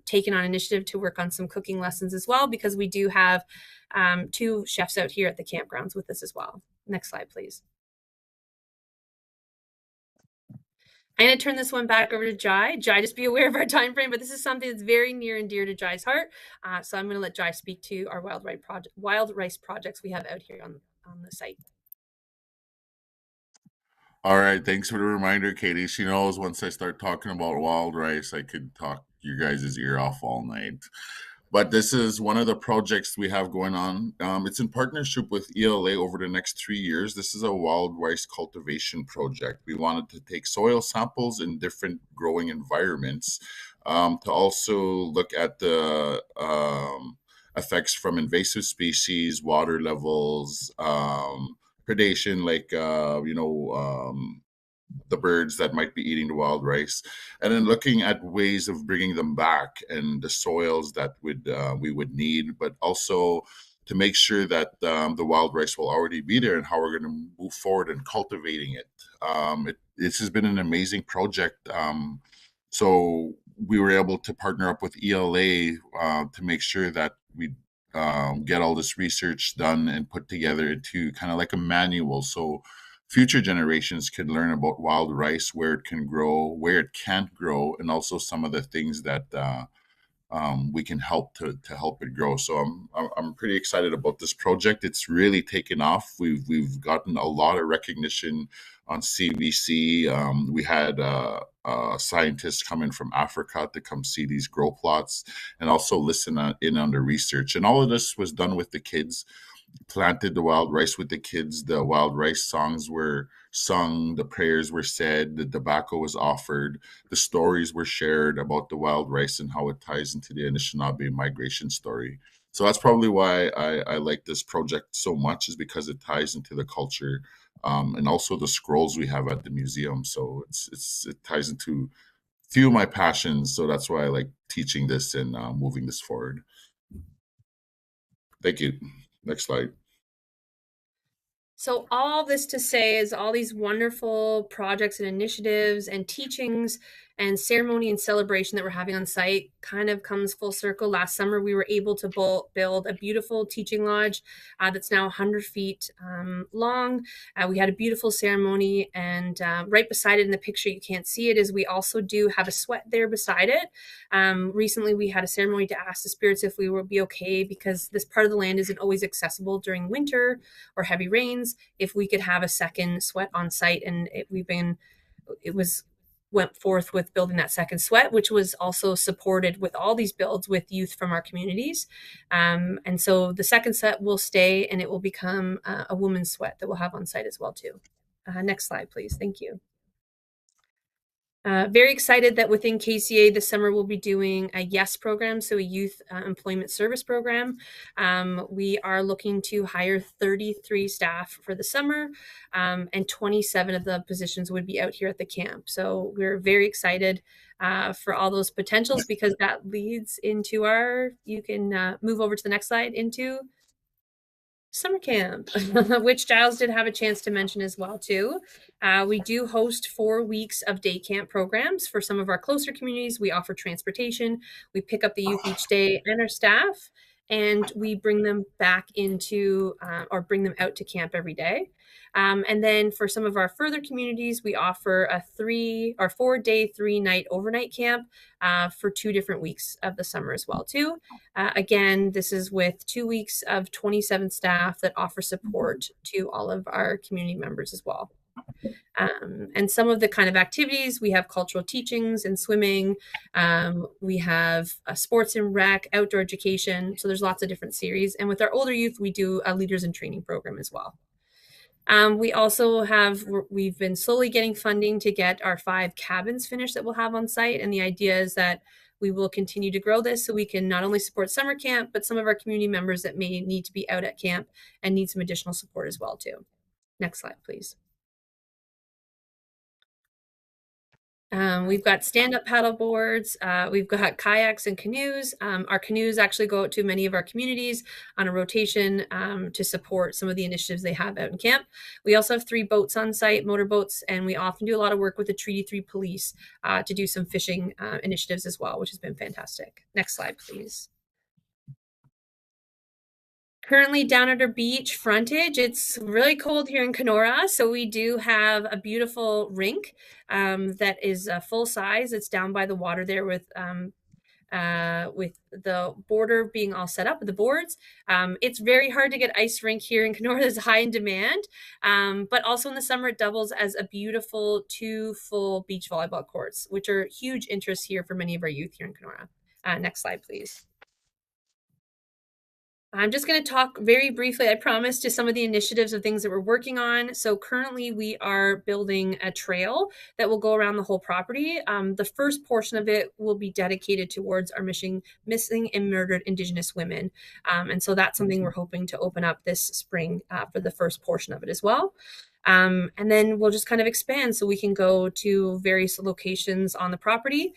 taken on initiative to work on some cooking lessons as well, because we do have 2 chefs out here at the campgrounds with us as well. Next slide, please. I'm going to turn this one back over to Jai. Jai, just be aware of our time frame, but this is something that's very near and dear to Jai's heart. So I'm going to let Jai speak to our wild rice projects we have out here on the site. All right, thanks for the reminder, Katie. She knows once I start talking about wild rice, I could talk your guys' ear off all night. But this is one of the projects we have going on. It's in partnership with ELA over the next 3 years. This is a wild rice cultivation project. We wanted to take soil samples in different growing environments to also look at the effects from invasive species, water levels, predation, like, the birds that might be eating the wild rice, and then looking at ways of bringing them back and the soils that we would need, but also to make sure that the wild rice will already be there, and how we're going to move forward in cultivating it. This has been an amazing project. So we were able to partner up with ELA to make sure that we get all this research done and put together into kind of like a manual. So future generations could learn about wild rice, where it can grow, where it can't grow, and also some of the things that we can help to help it grow. So I'm pretty excited about this project. It's really taken off. We've gotten a lot of recognition on CBC. We had scientists coming from Africa to come see these grow plots and also listen in on the research. And all of this was done with the kids. Planted the wild rice with the kids. The wild rice songs were sung, the prayers were said, the tobacco was offered, the stories were shared about the wild rice and how it ties into the Anishinaabe migration story. So that's probably why I like this project so much, is because it ties into the culture, and also the scrolls we have at the museum. So it ties into few of my passions. So that's why I like teaching this and moving this forward. Thank you. Next slide. So all this to say is all these wonderful projects and initiatives and teachings and ceremony and celebration that we're having on site kind of comes full circle. Last summer, we were able to build a beautiful teaching lodge that's now 100 feet long. We had a beautiful ceremony, and right beside it in the picture, you can't see it, is we also do have a sweat there beside it. Recently, we had a ceremony to ask the spirits if we would be okay, because this part of the land isn't always accessible during winter or heavy rains, if we could have a second sweat on site. And went forth with building that second sweat, which was also supported with all these builds with youth from our communities. And so the second sweat will stay, and it will become a woman's sweat that we'll have on site as well too. Next slide, please. Thank you. Very excited that within KCA this summer we'll be doing a YES program, so a youth employment service program. We are looking to hire 33 staff for the summer, and 27 of the positions would be out here at the camp. So we're very excited for all those potentials, because that leads into you can move over to the next slide, into summer camp, which Jyles did have a chance to mention as well too. We do host 4 weeks of day camp programs for some of our closer communities. We offer transportation. We pick up the youth each day and our staff, and we bring them back into or bring them out to camp every day. And then for some of our further communities, we offer a 3 or 4 day, 3 night overnight camp for 2 different weeks of the summer as well too. Again, this is with 2 weeks of 27 staff that offer support to all of our community members as well. And some of the kind of activities, we have cultural teachings and swimming. We have sports and rec, outdoor education. So there's lots of different series. And with our older youth, we do a leaders in training program as well. We also we've been slowly getting funding to get our 5 cabins finished that we'll have on site. And the idea is that we will continue to grow this so we can not only support summer camp, but some of our community members that may need to be out at camp and need some additional support as well too. Next slide, please. We've got stand-up paddle boards. We've got kayaks and canoes. Our canoes actually go out to many of our communities on a rotation to support some of the initiatives they have out in camp. We also have 3 boats on site, motorboats, and we often do a lot of work with the Treaty 3 police to do some fishing initiatives as well, which has been fantastic. Next slide, please. Currently down at our beach frontage, it's really cold here in Kenora, so we do have a beautiful rink that is full size. It's down by the water there with the border being all set up with the boards. It's very hard to get ice rink here in Kenora. There's high in demand, but also in the summer it doubles as a beautiful 2 full beach volleyball courts, which are huge interest here for many of our youth here in Kenora. Next slide, please. I'm just going to talk very briefly, I promise, to some of the initiatives of things that we're working on. So currently we are building a trail that will go around the whole property. The first portion of it will be dedicated towards our missing and murdered Indigenous women. And so that's something we're hoping to open up this spring for the first portion of it as well. And then we'll just kind of expand so we can go to various locations on the property.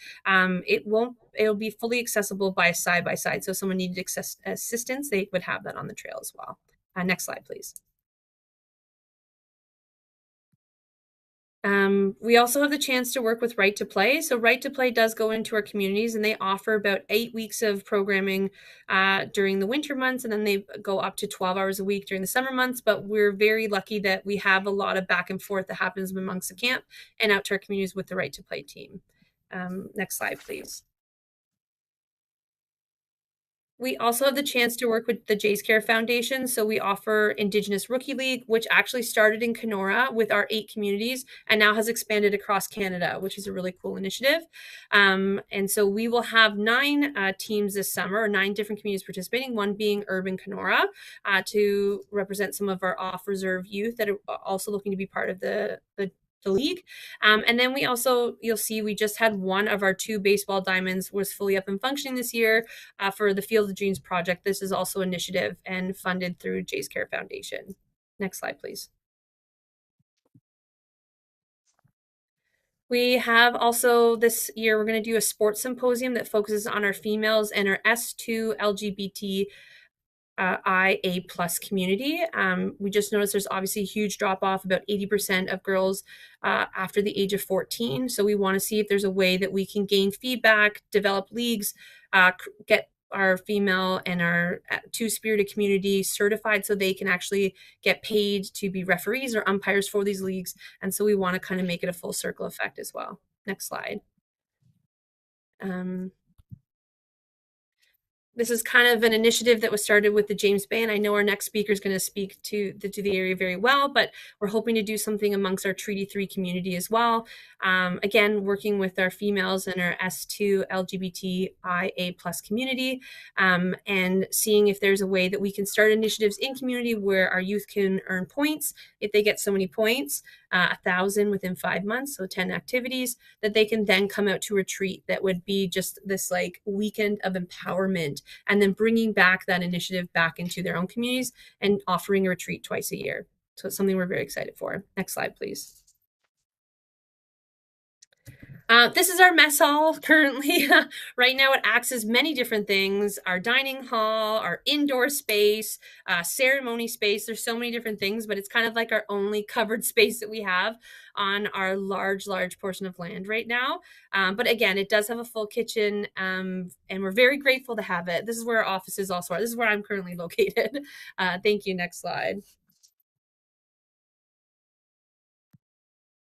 It'll be fully accessible by side-by-side. So if someone needed assistance, they would have that on the trail as well. Next slide, please. We also have the chance to work with Right to Play. So Right to Play does go into our communities, and they offer about 8 weeks of programming during the winter months, and then they go up to 12 hours a week during the summer months. But we're very lucky that we have a lot of back and forth that happens amongst the camp and out to our communities with the Right to Play team. Next slide, please. We also have the chance to work with the Jyles Care Foundation. So we offer Indigenous Rookie League, which actually started in Kenora with our 8 communities and now has expanded across Canada, which is a really cool initiative. And so we will have 9 teams this summer, or 9 different communities participating, one being Urban Kenora, to represent some of our off-reserve youth that are also looking to be part of the league. And then we also, you'll see, we just had one of our 2 baseball diamonds was fully up and functioning this year for the Field of Dreams project. This is also an initiative and funded through Jyles Care Foundation. Next slide, please. We have also this year, we're going to do a sports symposium that focuses on our females and our S2 LGBT IA plus community. We just noticed there's obviously a huge drop off, about 80% of girls after the age of 14. So we want to see if there's a way that we can gain feedback, develop leagues, get our female and our two-spirited community certified so they can actually get paid to be referees or umpires for these leagues. And so we want to kind of make it a full circle effect as well. Next slide. This is kind of an initiative that was started with the James Bay, and I know our next speaker is going to speak to the area very well, but we're hoping to do something amongst our Treaty 3 community as well. Again, working with our females and our S2 LGBTIA plus community, and seeing if there's a way that we can start initiatives in community where our youth can earn points if they get so many points, 1,000 within 5 months, so 10 activities, that they can then come out to retreat that would be just this like weekend of empowerment, and then bringing back that initiative back into their own communities and offering a retreat twice a year. So it's something we're very excited for. Next slide, please. This is our mess hall currently. Right now it acts as many different things: our dining hall, our indoor space, ceremony space. There's so many different things, but it's kind of like our only covered space that we have on our large portion of land right now. But again, it does have a full kitchen, and we're very grateful to have it. This is where our offices also are. This is where I'm currently located. Thank you. Next slide.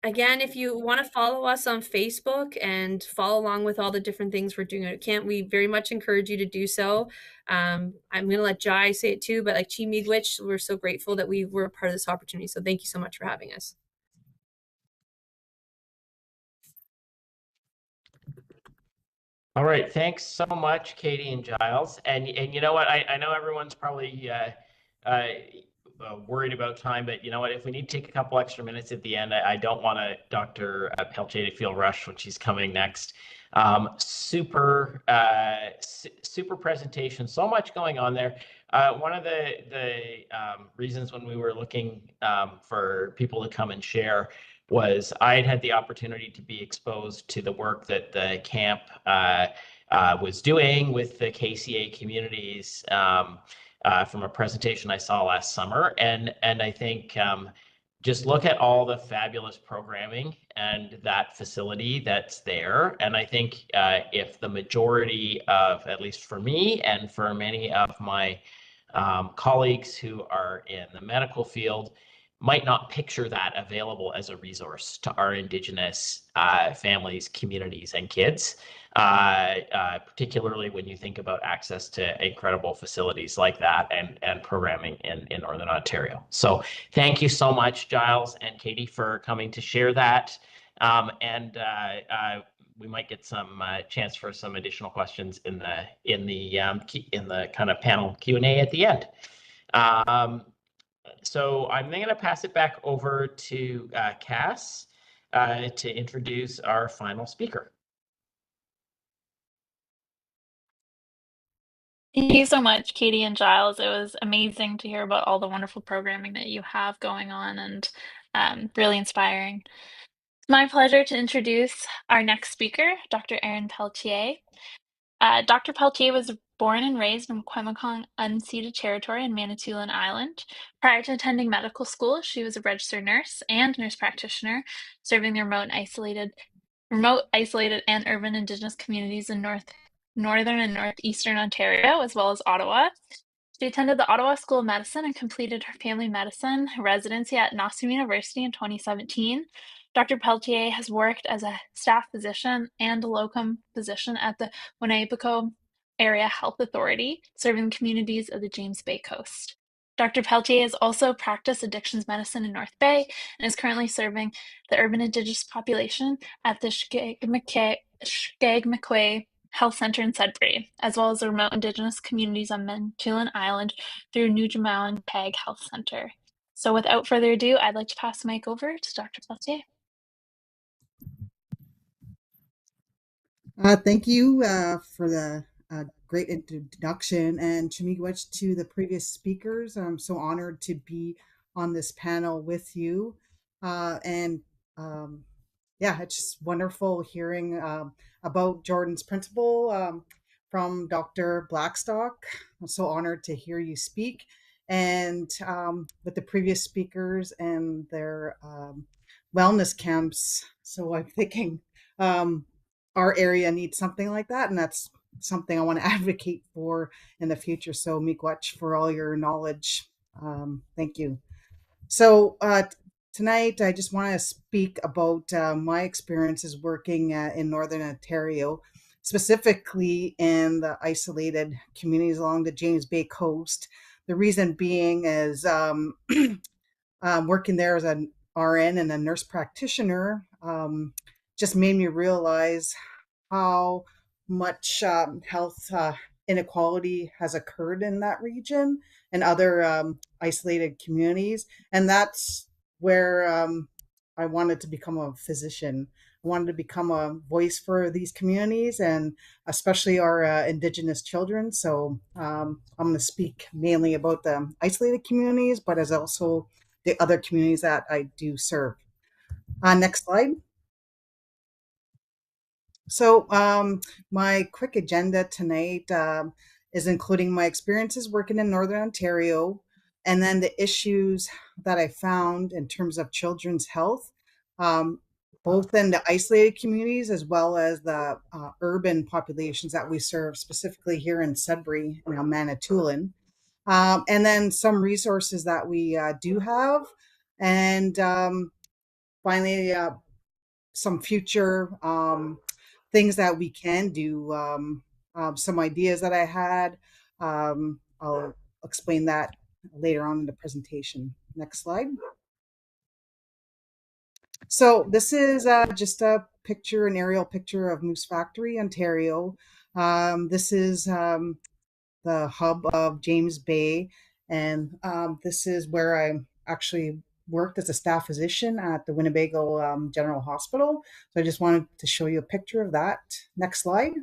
Again, if you want to follow us on Facebook and follow along with all the different things we're doing at camp, we very much encourage you to do so. I'm going to let Jai say it too, but like Chi Miigwech, we're so grateful that we were a part of this opportunity. So thank you so much for having us. All right, thanks so much, Katie and Jyles. And you know what? I know everyone's probably worried about time, but you know what? If we need to take a couple extra minutes at the end, I don't want Dr. Peltier to feel rushed when she's coming next. Super presentation. So much going on there. One of the reasons when we were looking for people to come and share was I had the opportunity to be exposed to the work that the camp was doing with the KCA communities from a presentation I saw last summer. And I think just look at all the fabulous programming and that facility that's there. And I think if the majority of, at least for me and for many of my colleagues who are in the medical field, might not picture that available as a resource to our Indigenous families, communities, and kids, particularly when you think about access to incredible facilities like that and programming in Northern Ontario. So thank you so much, Jyles and Katie, for coming to share that. We might get some chance for some additional questions in the kind of panel Q&A at the end. So I'm then going to pass it back over to Cass to introduce our final speaker. Thank you so much, Katie and Jyles. It was amazing to hear about all the wonderful programming that you have going on, and really inspiring. It's my pleasure to introduce our next speaker, Dr. Erin Peltier. Dr. Peltier was born and raised in Quemacong unceded territory in Manitoulin Island. Prior to attending medical school, she was a registered nurse and nurse practitioner, serving the remote, isolated, and urban Indigenous communities in northern and northeastern Ontario, as well as Ottawa. She attended the Ottawa School of Medicine and completed her family medicine residency at NOSM University in 2017. Dr. Peltier has worked as a staff physician and a locum physician at the Winnebago Area Health Authority, serving communities of the James Bay Coast. Dr. Peltier has also practiced addictions medicine in North Bay and is currently serving the urban Indigenous population at the Skagmakwe Health Center in Sudbury, as well as the remote Indigenous communities on Manitoulin Island through Nujimowan Peg Health Center. So without further ado, I'd like to pass the mic over to Dr. Peltier. Thank you for the great introduction, and Chimigwech to the previous speakers. I'm so honored to be on this panel with you. Yeah, it's just wonderful hearing about Jordan's principal from Dr. Blackstock. I'm so honored to hear you speak, and with the previous speakers and their wellness camps. So I'm thinking our area needs something like that, and that's something I want to advocate for in the future. So miigwech for all your knowledge. Thank you. So tonight I just want to speak about my experiences working in Northern Ontario, specifically in the isolated communities along the James Bay coast. The reason being is working there as an RN and a nurse practitioner just made me realize how much health inequality has occurred in that region and other isolated communities. And that's where I wanted to become a physician. I wanted to become a voice for these communities and especially our Indigenous children. So I'm going to speak mainly about the isolated communities, but as also the other communities that I do serve. Next slide. So my quick agenda tonight is including my experiences working in Northern Ontario and then the issues that I found in terms of children's health, both in the isolated communities as well as the urban populations that we serve, specifically here in Sudbury, Manitoulin. And then some resources that we do have. And finally, some future things that we can do, some ideas that I had. I'll explain that later on in the presentation. Next slide. So this is just a picture, an aerial picture of Moose Factory, Ontario. This is the hub of James Bay, and this is where I actually worked as a staff physician at the Winnebago General Hospital. So I just wanted to show you a picture of that. Next slide.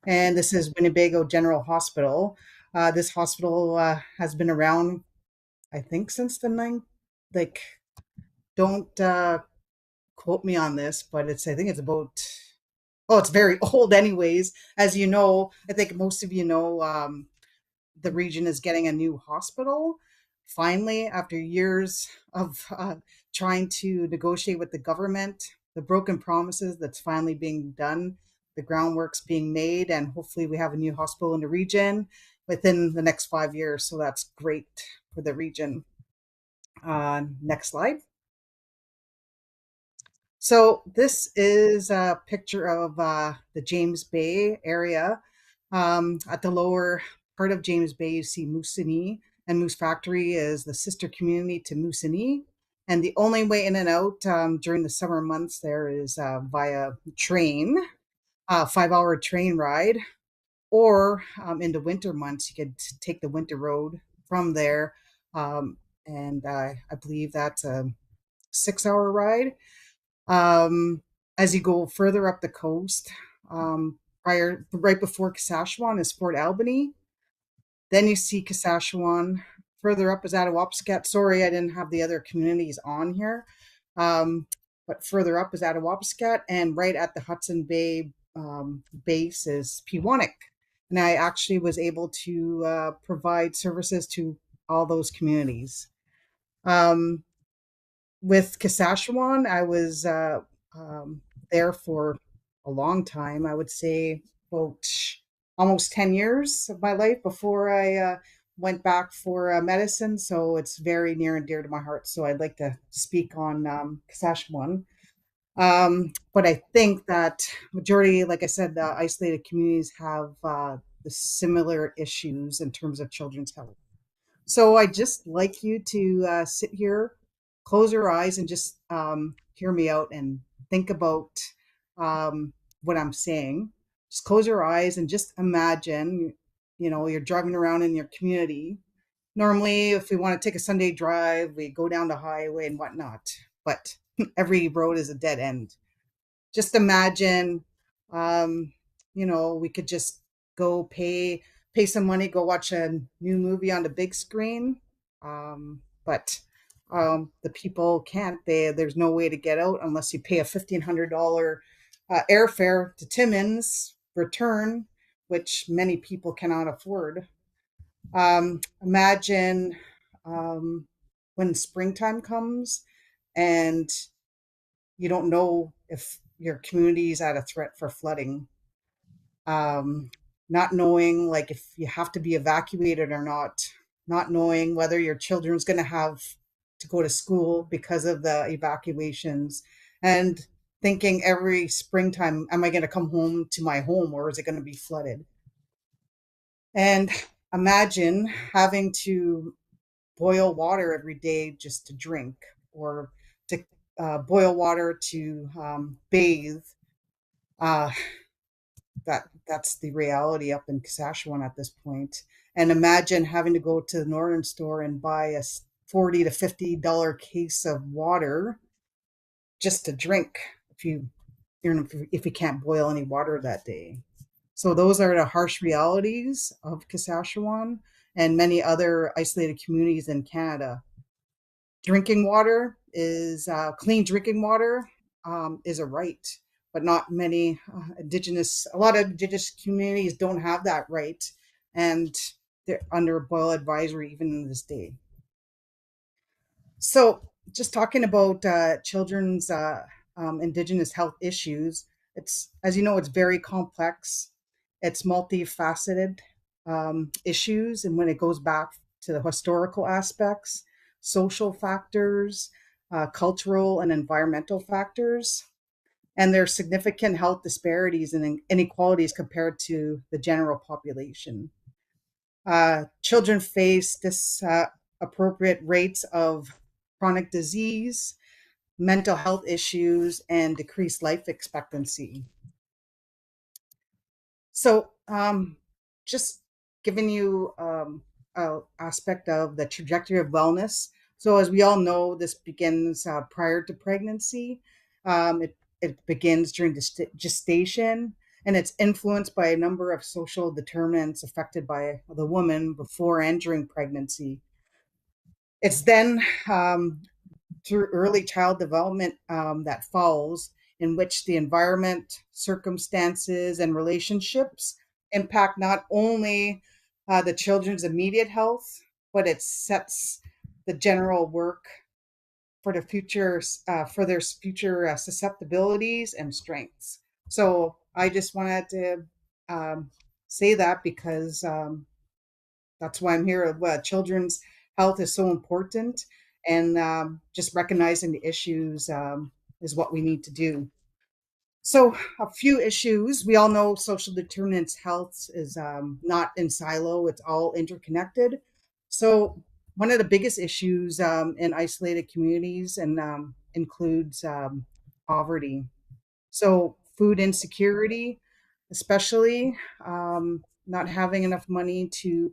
And this is Winnebago General Hospital. This hospital has been around, I think, since the 90s. Like, don't quote me on this, but I think it's about, oh, it's very old anyways. As you know, I think most of you know, the region is getting a new hospital. Finally, after years of trying to negotiate with the government, the broken promises that's finally being done, the groundwork's being made, and hopefully we have a new hospital in the region within the next 5 years. So that's great for the region. Next slide. So this is a picture of the James Bay area. At the lower part of James Bay, you see Moosonee, and Moose Factory is the sister community to Moosonee. And the only way in and out during the summer months there is via train, 5-hour train ride, or in the winter months, you could take the winter road from there. And I believe that's a 6-hour ride. As you go further up the coast, right before Kashechewan is Fort Albany. Then you see Kashechewan. Further up is Attawapskat. Sorry, I didn't have the other communities on here. But further up is Attawapskat, and right at the Hudson Bay base is Pewanik. And I actually was able to provide services to all those communities. With Kasashawan, I was there for a long time. I would say about almost 10 years of my life before I went back for medicine. So it's very near and dear to my heart. So I'd like to speak on Kasashawan. But I think that majority, like I said, the isolated communities have the similar issues in terms of children's health. So I just like you to sit here, close your eyes, and just hear me out and think about what I'm saying. Just close your eyes and just imagine, you're driving around in your community. Normally, if we want to take a Sunday drive, we go down the highway and whatnot. But every road is a dead end. Just imagine, we could just go pay some money, go watch a new movie on the big screen. But the people can't. There's no way to get out unless you pay a $1,500 airfare to Timmins return, which many people cannot afford. Imagine when springtime comes and you don't know if your community is at a threat for flooding. Not knowing like if you have to be evacuated or not knowing whether your children's going to have to go to school because of the evacuations, and thinking every springtime, am I going to come home to my home or is it going to be flooded? And imagine having to boil water every day just to drink, or to boil water to bathe. That's the reality up in Kasashawan at this point. And imagine having to go to the northern store and buy a $40 to $50 case of water just to drink if you can't boil any water that day. So those are the harsh realities of Kasashawan and many other isolated communities in Canada. Drinking water is clean drinking water is a right, but not many a lot of Indigenous communities don't have that right, and they're under boil advisory even in this day. So just talking about children's Indigenous health issues, it's, as you know, it's very complex. It's multifaceted issues, and when it goes back to the historical aspects, social factors, cultural and environmental factors, and there are significant health disparities and inequalities compared to the general population. Children face appropriate rates of chronic disease, mental health issues, and decreased life expectancy. So just giving you an aspect of the trajectory of wellness. So as we all know, this begins prior to pregnancy. It begins during gestation, and it's influenced by a number of social determinants affected by the woman before and during pregnancy. It's then through early child development that follows, in which the environment, circumstances, and relationships impact not only the children's immediate health, but it sets the general work for the future, for their future susceptibilities and strengths. So I just wanted to say that because that's why I'm here. Children's health is so important, and just recognizing the issues is what we need to do. So a few issues. We all know social determinants health is not in silo, it's all interconnected. So one of the biggest issues in isolated communities and includes poverty. So food insecurity, especially not having enough money to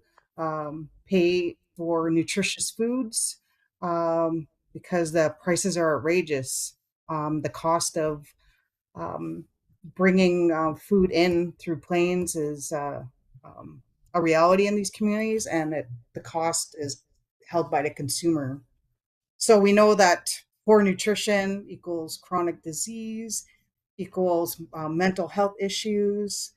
pay for nutritious foods because the prices are outrageous. The cost of bringing food in through planes is a reality in these communities, and the cost is held by the consumer. So we know that poor nutrition equals chronic disease, equals mental health issues,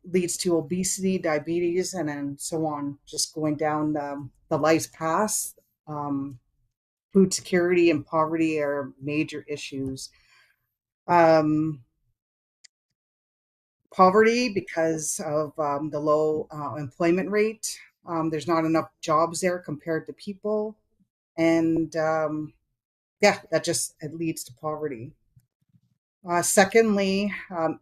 leads to obesity, diabetes, and then so on, just going down the life's path. Food security and poverty are major issues. Poverty because of the low employment rate. There's not enough jobs there compared to people. And yeah, that just it leads to poverty. Secondly,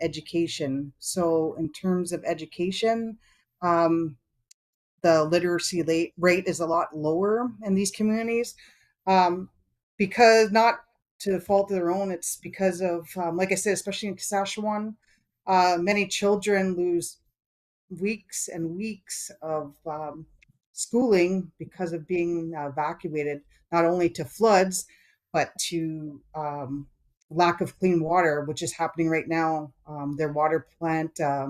education. So in terms of education, the literacy rate is a lot lower in these communities, because not to the fault of their own, it's because of, like I said, especially in Saskatchewan, many children lose weeks and weeks of schooling because of being evacuated, not only to floods, but to lack of clean water, which is happening right now. Their water plant uh,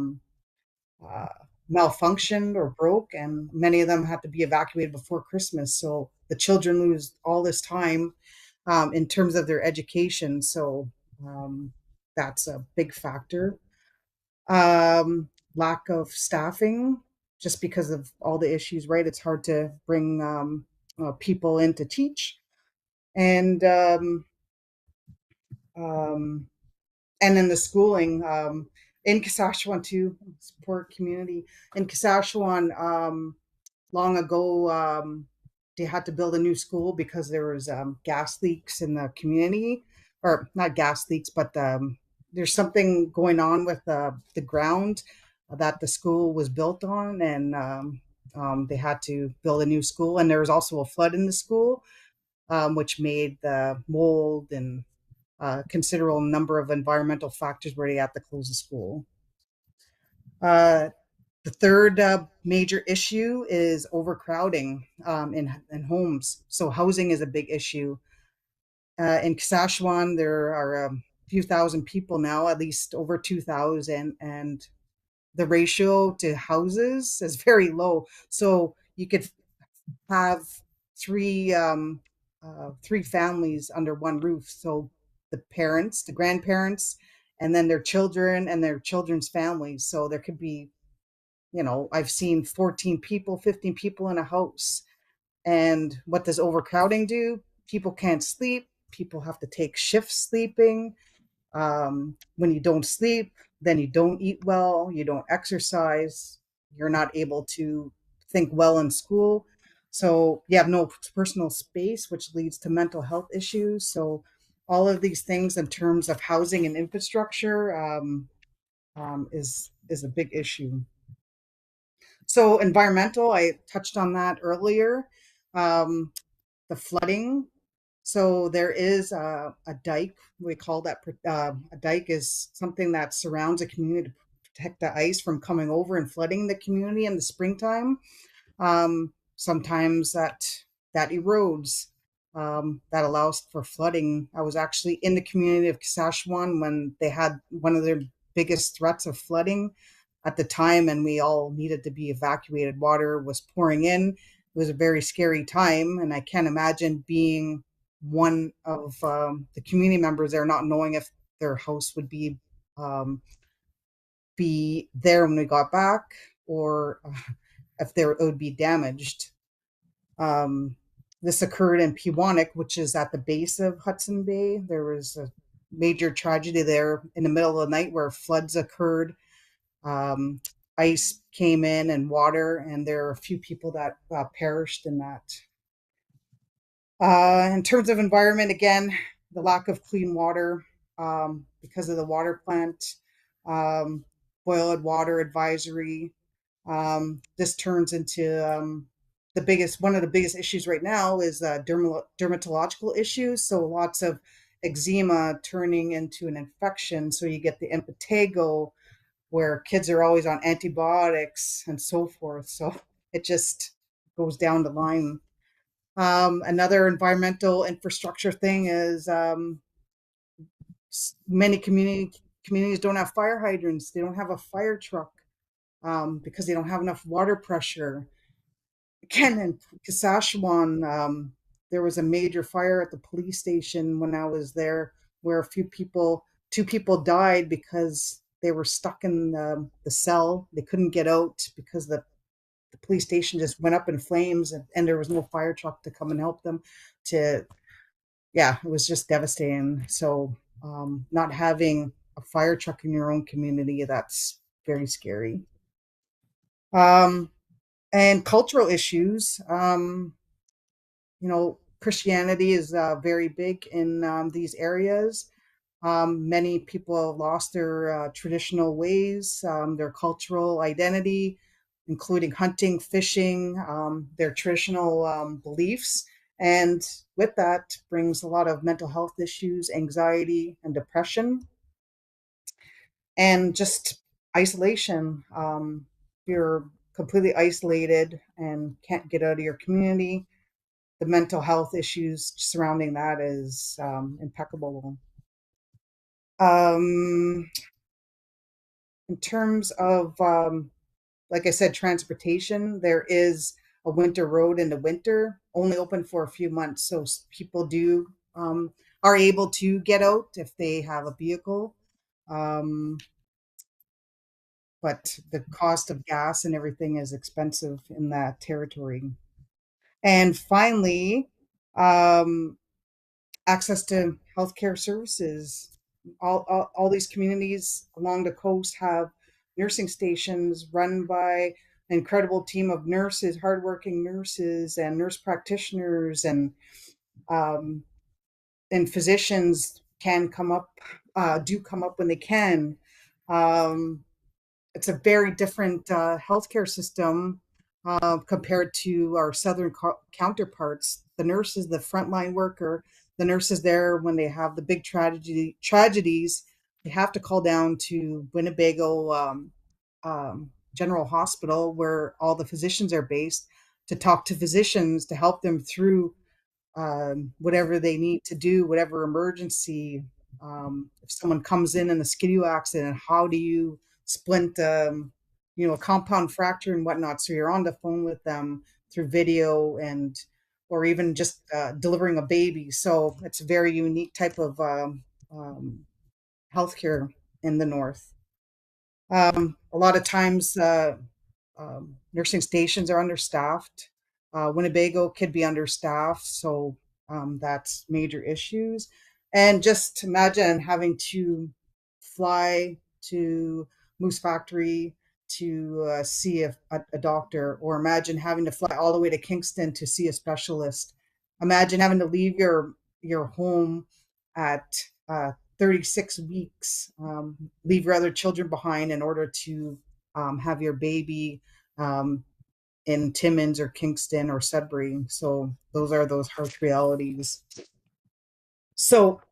malfunctioned or broke, and many of them had to be evacuated before Christmas. So the children lose all this time in terms of their education. So that's a big factor. Lack of staffing, just because of all the issues, right? It's hard to bring people in to teach. And then the schooling in Saskatchewan too, support community. In Saskatchewan, long ago, they had to build a new school because there was gas leaks in the community, or not gas leaks, but there's something going on with the ground that the school was built on, and they had to build a new school. And there was also a flood in the school, which made the mold and considerable number of environmental factors where they had to close the school. The third major issue is overcrowding in homes. So housing is a big issue. In Saskatchewan, there are a few thousand people now, at least over 2,000, and the ratio to houses is very low. So you could have three families under one roof. So the parents, the grandparents, and then their children and their children's families. So there could be, I've seen 14 people, 15 people in a house. And what does overcrowding do? People can't sleep. People have to take shifts sleeping. When you don't sleep, then you don't eat well, you don't exercise, you're not able to think well in school. So you have no personal space, which leads to mental health issues. So all of these things in terms of housing and infrastructure is a big issue. So environmental, I touched on that earlier. The flooding. So there is a dike. We call that a dike is something that surrounds a community to protect the ice from coming over and flooding the community in the springtime. Sometimes that erodes. That allows for flooding. I was actually in the community of Saskatchewan when they had one of their biggest threats of flooding at the time, and we all needed to be evacuated. Water was pouring in. It was a very scary time, and I can't imagine being one of the community members there, not knowing if their house would be there when we got back, or if it would be damaged. This occurred in Pewanik, which is at the base of Hudson Bay. There was a major tragedy there in the middle of the night where floods occurred. Ice came in and water, and there are a few people that perished in that. In terms of environment, again, the lack of clean water because of the water plant, boiled water advisory. This turns into one of the biggest issues right now is dermatological issues. So lots of eczema turning into an infection. So you get the impetigo, where kids are always on antibiotics and so forth. So it just goes down the line. Another environmental infrastructure thing is many communities don't have fire hydrants. They don't have a fire truck because they don't have enough water pressure. Again, in Saskatchewan, there was a major fire at the police station when I was there, where a few people 2 people died because they were stuck in the cell. They couldn't get out because the police station just went up in flames, and there was no fire truck to come and help them. Yeah, it was just devastating. So not having a fire truck in your own community, that's very scary. And cultural issues, Christianity is very big in these areas. Many people have lost their traditional ways, their cultural identity, including hunting, fishing, their traditional beliefs. And with that brings a lot of mental health issues, anxiety, and depression, and just isolation. You're completely isolated and can't get out of your community. The mental health issues surrounding that is impeccable. In terms of, like I said, transportation, there is a winter road in the winter, only open for a few months. So people are able to get out if they have a vehicle. But the cost of gas and everything is expensive in that territory. And finally, access to healthcare services. All these communities along the coast have nursing stations run by an incredible team of nurses, hardworking nurses, and nurse practitioners, and physicians can do come up when they can. It's a very different healthcare system compared to our southern counterparts. The nurse is the frontline worker. The nurse is there when they have the big tragedies. They have to call down to Winnebago General Hospital, where all the physicians are based, to talk to physicians to help them through whatever they need to do, whatever emergency. If someone comes in a skidoo accident, how do you splint, a compound fracture and whatnot? So you're on the phone with them through video, or even just delivering a baby. So it's a very unique type of healthcare in the north. A lot of times, nursing stations are understaffed. Winnebago could be understaffed, so that's major issues. And just imagine having to fly to Moose Factory to see a doctor, or imagine having to fly all the way to Kingston to see a specialist. Imagine having to leave your home at 36 weeks, leave your other children behind in order to have your baby in Timmins or Kingston or Sudbury. So those are those harsh realities. So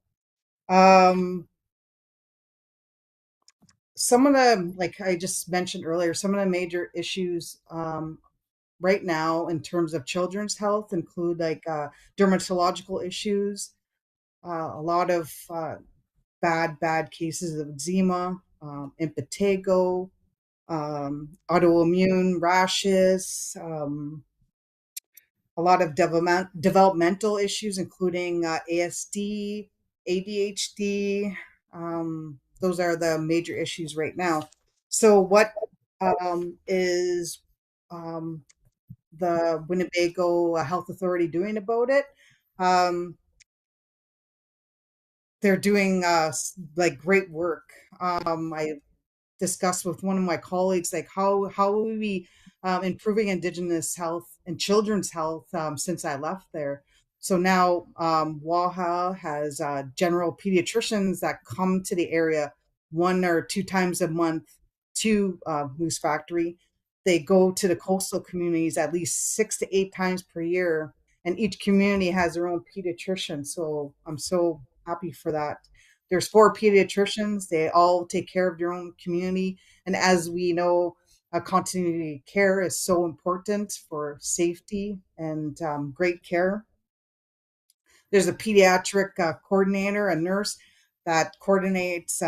some of the, like I just mentioned earlier, some of the major issues right now in terms of children's health include like dermatological issues, a lot of bad cases of eczema, impetigo, autoimmune rashes, a lot of developmental issues, including ASD, ADHD. Those are the major issues right now. So what is the Winnebago Health Authority doing about it? They're doing like great work. I discussed with one of my colleagues, like how are we improving Indigenous health and children's health since I left there. So now WAHA has general pediatricians that come to the area 1 or 2 times a month to Moose Factory. They go to the coastal communities at least 6 to 8 times per year, and each community has their own pediatrician. So I'm so happy for that. There's 4 pediatricians. They all take care of their own community. And as we know, continuity care is so important for safety and great care. There's a pediatric coordinator, a nurse that coordinates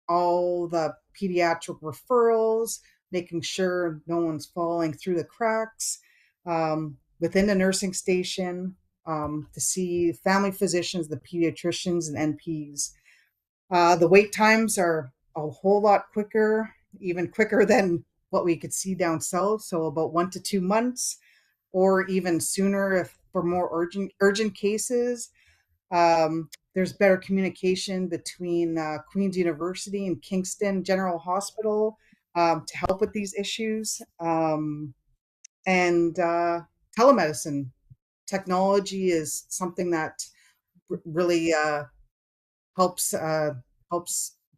all the pediatric referrals, making sure no one's falling through the cracks within the nursing station, to see family physicians, the pediatricians, and NPs. The wait times are a whole lot quicker, even quicker than what we could see down south. So about 1 to 2 months, or even sooner if for more urgent cases. There's better communication between Queen's University and Kingston General Hospital to help with these issues. And telemedicine technology is something that really helps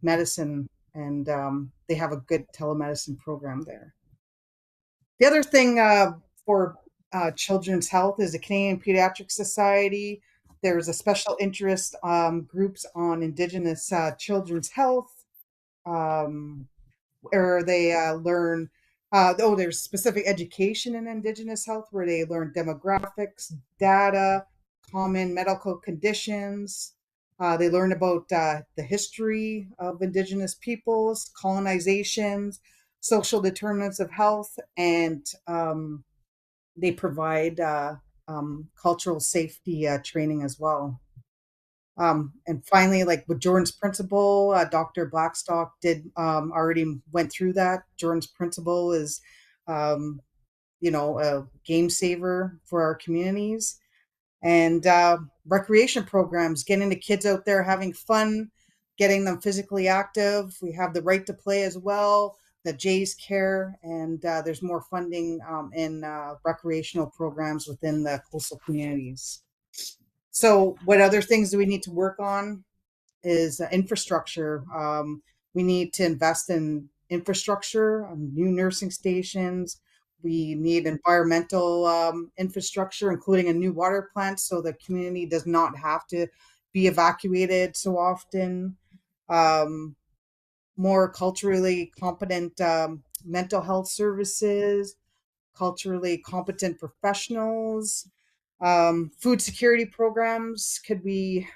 medicine, and they have a good telemedicine program there. The other thing for children's health is the Canadian Pediatric Society. There's a special interest groups on Indigenous children's health, where they learn. There's specific education in Indigenous health where they learn demographics, data, common medical conditions. They learn about the history of Indigenous peoples, colonizations, social determinants of health, and they provide cultural safety training as well. And finally, like with Jordan's principle, Dr. Blackstock did already went through that. Jordan's principle is, a game saver for our communities. And recreation programs, getting the kids out there having fun, getting them physically active. We have the right to play as well, the Jyles Care, and there's more funding in recreational programs within the coastal communities. So what other things do we need to work on is infrastructure. We need to invest in infrastructure, new nursing stations. We need environmental infrastructure, including a new water plant, so the community does not have to be evacuated so often. More culturally competent mental health services, culturally competent professionals. Food security programs could be,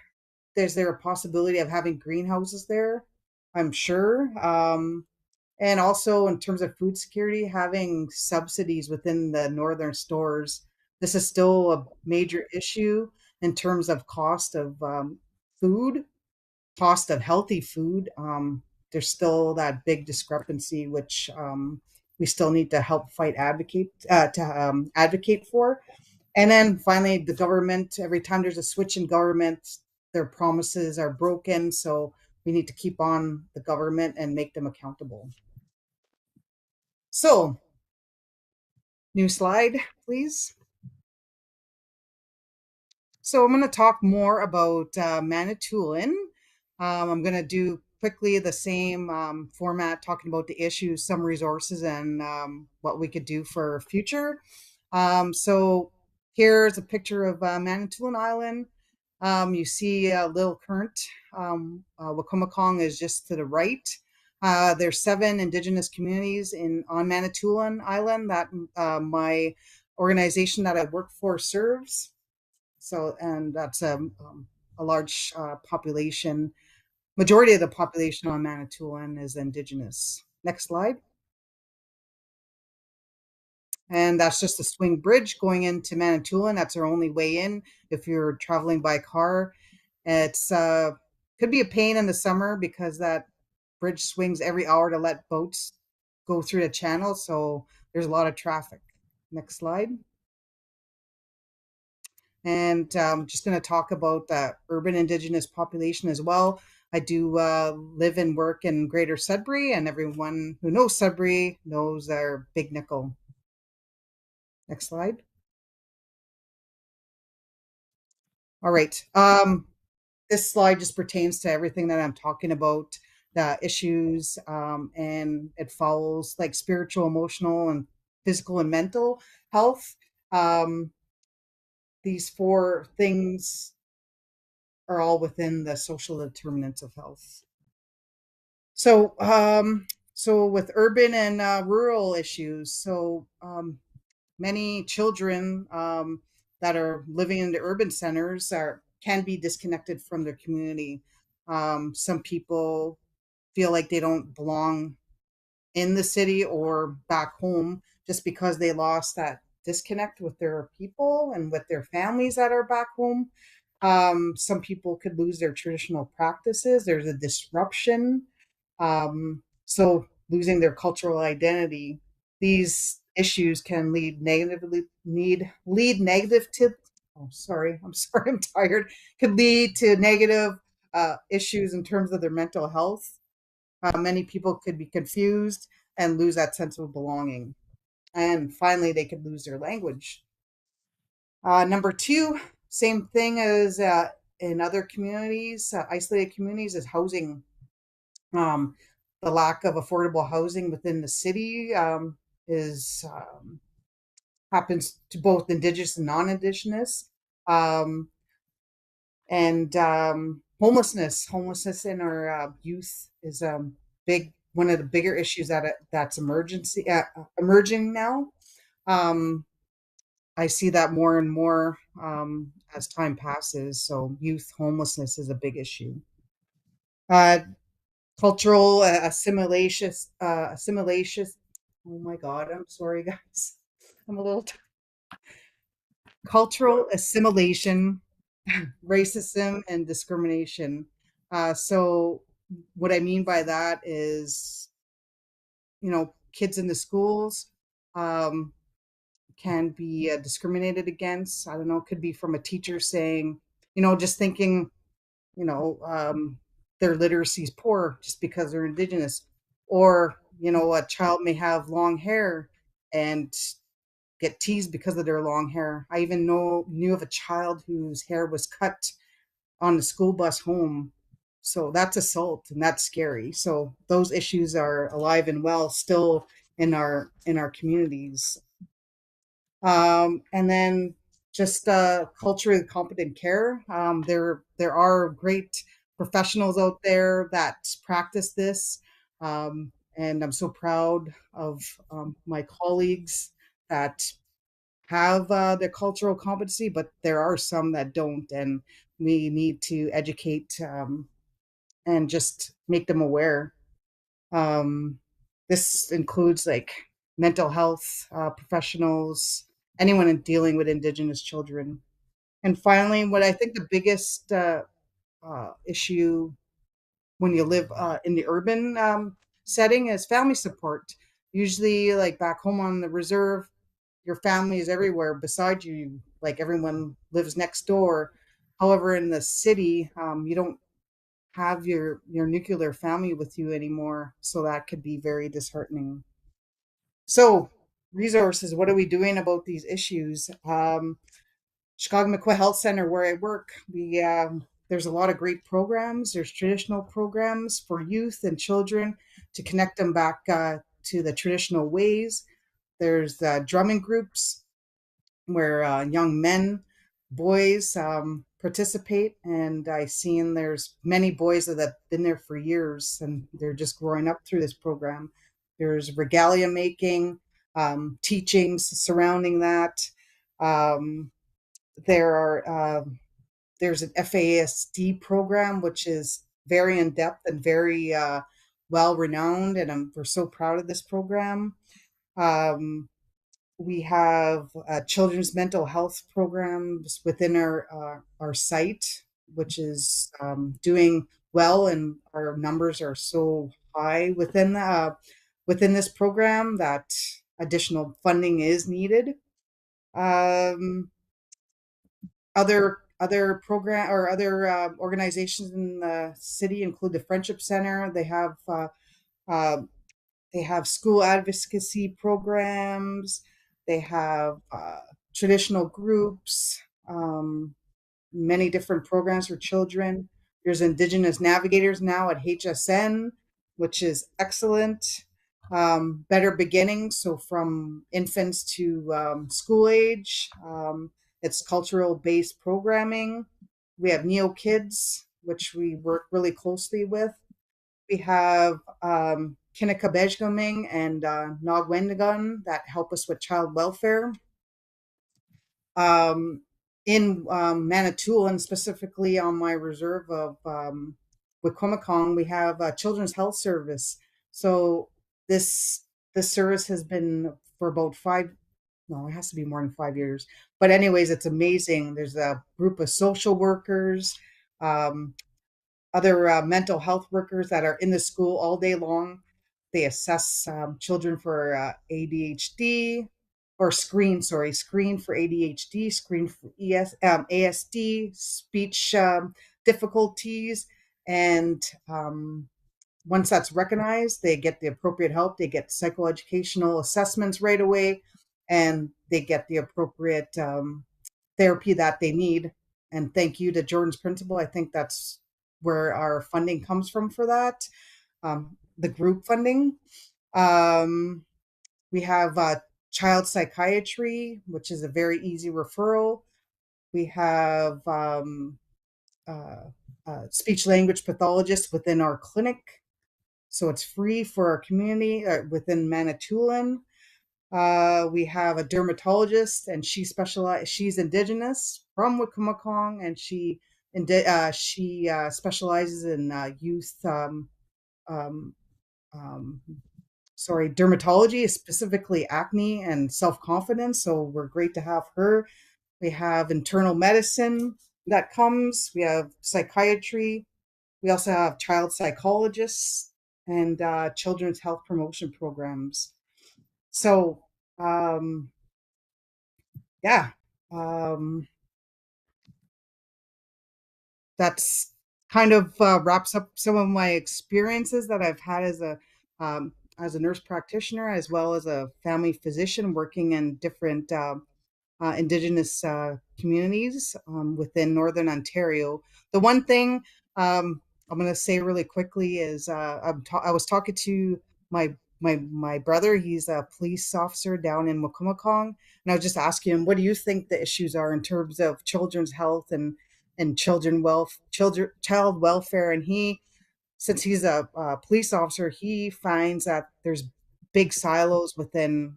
is there a possibility of having greenhouses there? I'm sure. And also in terms of food security, having subsidies within the northern stores. This is still a major issue in terms of cost of food, cost of healthy food. There's still that big discrepancy, which we still need to help advocate for. And then finally, the government, every time there's a switch in government, their promises are broken. So we need to keep on the government and make them accountable. So, new slide, please. So I'm going to talk more about Manitoulin. I'm going to do quickly the same format, talking about the issues, some resources, and what we could do for future. So here's a picture of Manitoulin Island. You see Little Current. Wacomiacong is just to the right. There's 7 Indigenous communities on Manitoulin Island that my organization that I work for serves. So, and that's a large population. Majority of the population on Manitoulin is Indigenous. Next slide. And that's just a swing bridge going into Manitoulin. That's our only way in if you're traveling by car. It's could be a pain in the summer because that bridge swings every hour to let boats go through the channel. So there's a lot of traffic. Next slide. And I'm just going to talk about the urban Indigenous population as well. I do live and work in Greater Sudbury, and everyone who knows Sudbury knows our Big Nickel. Next slide. All right. This slide just pertains to everything that I'm talking about, the issues, and it follows like spiritual, emotional, and physical and mental health. These 4 things are all within the social determinants of health. So, so with urban and rural issues, so many children that are living in the urban centers can be disconnected from their community. Some people feel like they don't belong in the city or back home just because they lost that disconnect with their people and with their families that are back home. Some people could lose their traditional practices. There's a disruption. So losing their cultural identity. These issues can lead negative to, oh, sorry, I'm sorry, I'm tired, could lead to negative issues in terms of their mental health. Many people could be confused and lose that sense of belonging. And finally, they could lose their language. Number two, same thing as in other communities, isolated communities, is housing. The lack of affordable housing within the city is happens to both Indigenous and non-Indigenous. And homelessness in our youth is one of the bigger issues that's emerging now. I see that more and more as time passes. So youth homelessness is a big issue. Cultural assimilation. Oh my God, I'm sorry, guys. I'm a little cultural assimilation, racism, and discrimination. So what I mean by that is, kids in the schools can be discriminated against. I don't know, it could be from a teacher saying, just thinking, their literacy is poor just because they're Indigenous. Or, a child may have long hair and get teased because of their long hair. I even knew of a child whose hair was cut on the school bus home. So that's assault, and that's scary. So those issues are alive and well still in our communities. And then just culturally competent care. There are great professionals out there that practice this, and I'm so proud of my colleagues that have the cultural competency, but there are some that don't, and we need to educate and just make them aware. This includes like mental health professionals, anyone in dealing with Indigenous children. And finally, what I think the biggest issue when you live in the urban setting is family support. Usually, like back home on the reserve, your family is everywhere beside you, like everyone lives next door. However, in the city, you don't have your nuclear family with you anymore, so that could be very disheartening. So resources, what are we doing about these issues? Chicago McQuay Health Center, where I work, there's a lot of great programs. There's traditional programs for youth and children to connect them back to the traditional ways. There's drumming groups where young men, boys participate, and I've seen there's many boys that have been there for years, and they're just growing up through this program. There's regalia making, teachings surrounding that. There's an FASD program, which is very in depth and very well renowned, and we're so proud of this program. We have children's mental health programs within our site, which is doing well, and our numbers are so high within this program that additional funding is needed. Other program or other organizations in the city include the Friendship Center. They have school advocacy programs. They have traditional groups, many different programs for children. There's Indigenous navigators now at HSN, which is excellent. Better beginnings, so from infants to school age. It's cultural-based programming. We have Neo Kids, which we work really closely with. We have Kinnikabejgaming and Nogwendagun that help us with child welfare. In Manitoulin, specifically on my reserve of Wikwemikong, we have a children's health service. So this service has been for about No, it has to be more than 5 years. But anyways, it's amazing. There's a group of social workers, um, other mental health workers that are in the school all day long. They assess children for ADHD or screen for ADHD, screen for ASD, speech difficulties. And once that's recognized, they get the appropriate help. They get psychoeducational assessments right away, and they get the appropriate therapy that they need. And thank you to Jordan's principal. I think that's where our funding comes from for that, the group funding. We have child psychiatry, which is a very easy referral. We have speech language pathologists within our clinic. So it's free for our community within Manitoulin. We have a dermatologist, and she's Indigenous from Wikwemekong, and she specializes in youth dermatology, specifically acne and self-confidence. So we're great to have her. We have internal medicine that comes. We have psychiatry. We also have child psychologists and children's health promotion programs. So, yeah, that's kind of wraps up some of my experiences that I've had as a nurse practitioner, as well as a family physician working in different Indigenous communities within Northern Ontario. The one thing I'm going to say really quickly is I was talking to my brother. He's a police officer down in Wikwemekong, and I was just asking him, what do you think the issues are in terms of children's health and child welfare? And since he's a police officer, he finds that there's big silos within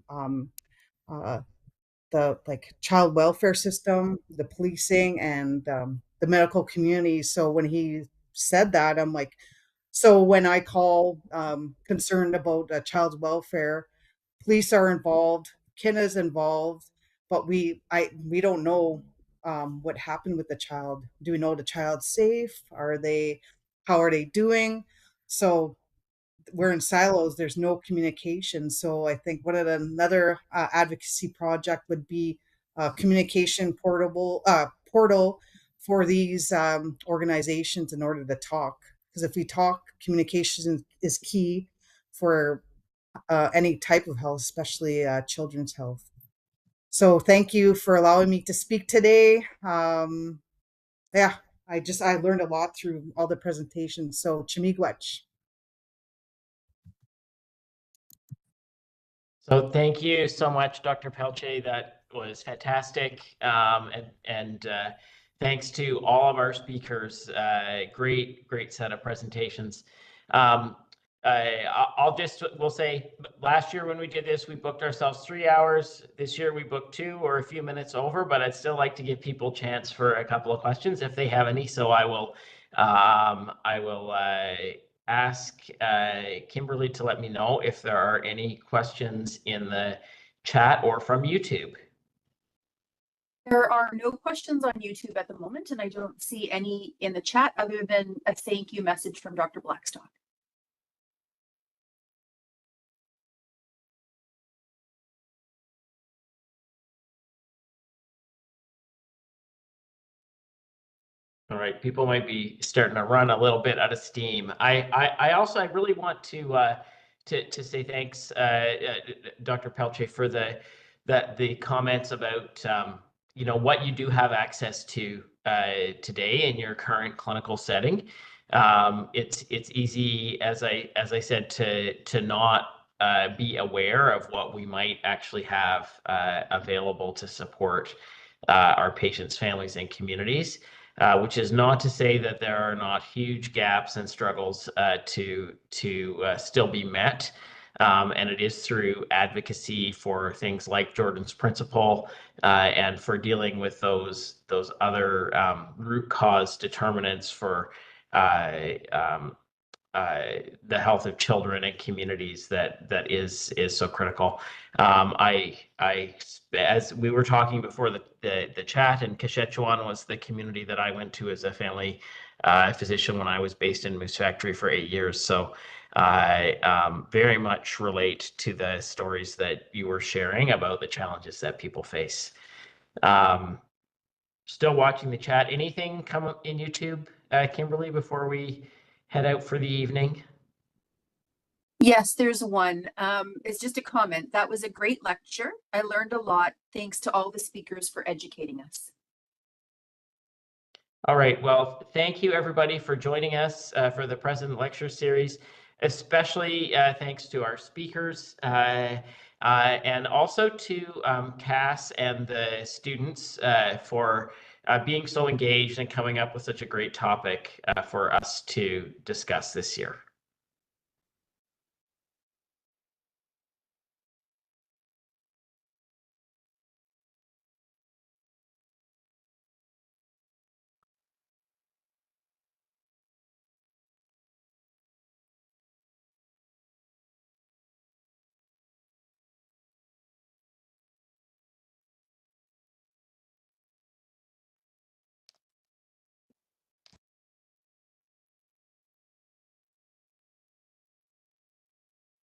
the child welfare system, the policing, and the medical community. So when he said that, I'm like, so when I call concerned about child's welfare, police are involved, kin is involved, but we don't know what happened with the child. Do we know the child's safe? How are they doing? So we're in silos. There's no communication. So I think another advocacy project would be a communication portal for these organizations in order to talk. Because if we talk, communication is key for any type of health, especially children's health. So thank you for allowing me to speak today. Yeah, I learned a lot through all the presentations. So Chimigwech. So thank you so much, Dr. Peltier. That was fantastic. And thanks to all of our speakers. Great set of presentations. We'll say last year when we did this, we booked ourselves 3 hours. This year we booked 2 or a few minutes over, but I'd still like to give people a chance for a couple of questions if they have any. So I will ask Kimberly to let me know if there are any questions in the chat or from YouTube. There are no questions on YouTube at the moment, and I don't see any in the chat other than a thank you message from Dr. Blackstock. All right, people might be starting to run a little bit out of steam. I really want to say thanks, Dr. Peltier, for the comments about what you do have access to today in your current clinical setting. It's easy, as I said, to not be aware of what we might actually have available to support our patients, families, and communities. Which is not to say that there are not huge gaps and struggles to still be met. And it is through advocacy for things like Jordan's principle and for dealing with those other root cause determinants for the health of children and communities that is so critical. As we were talking before the chat, and Kashechewan was the community that I went to as a family physician when I was based in Moose Factory for 8 years. So I very much relate to the stories that you were sharing about the challenges that people face. Still watching the chat. Anything come up in YouTube, Kimberly, before we head out for the evening? Yes, there's one. It's just a comment. That was a great lecture. I learned a lot. Thanks to all the speakers for educating us. All right. Well, thank you everybody for joining us for the President Lecture Series. Especially thanks to our speakers and also to Cass and the students for being so engaged and coming up with such a great topic for us to discuss this year.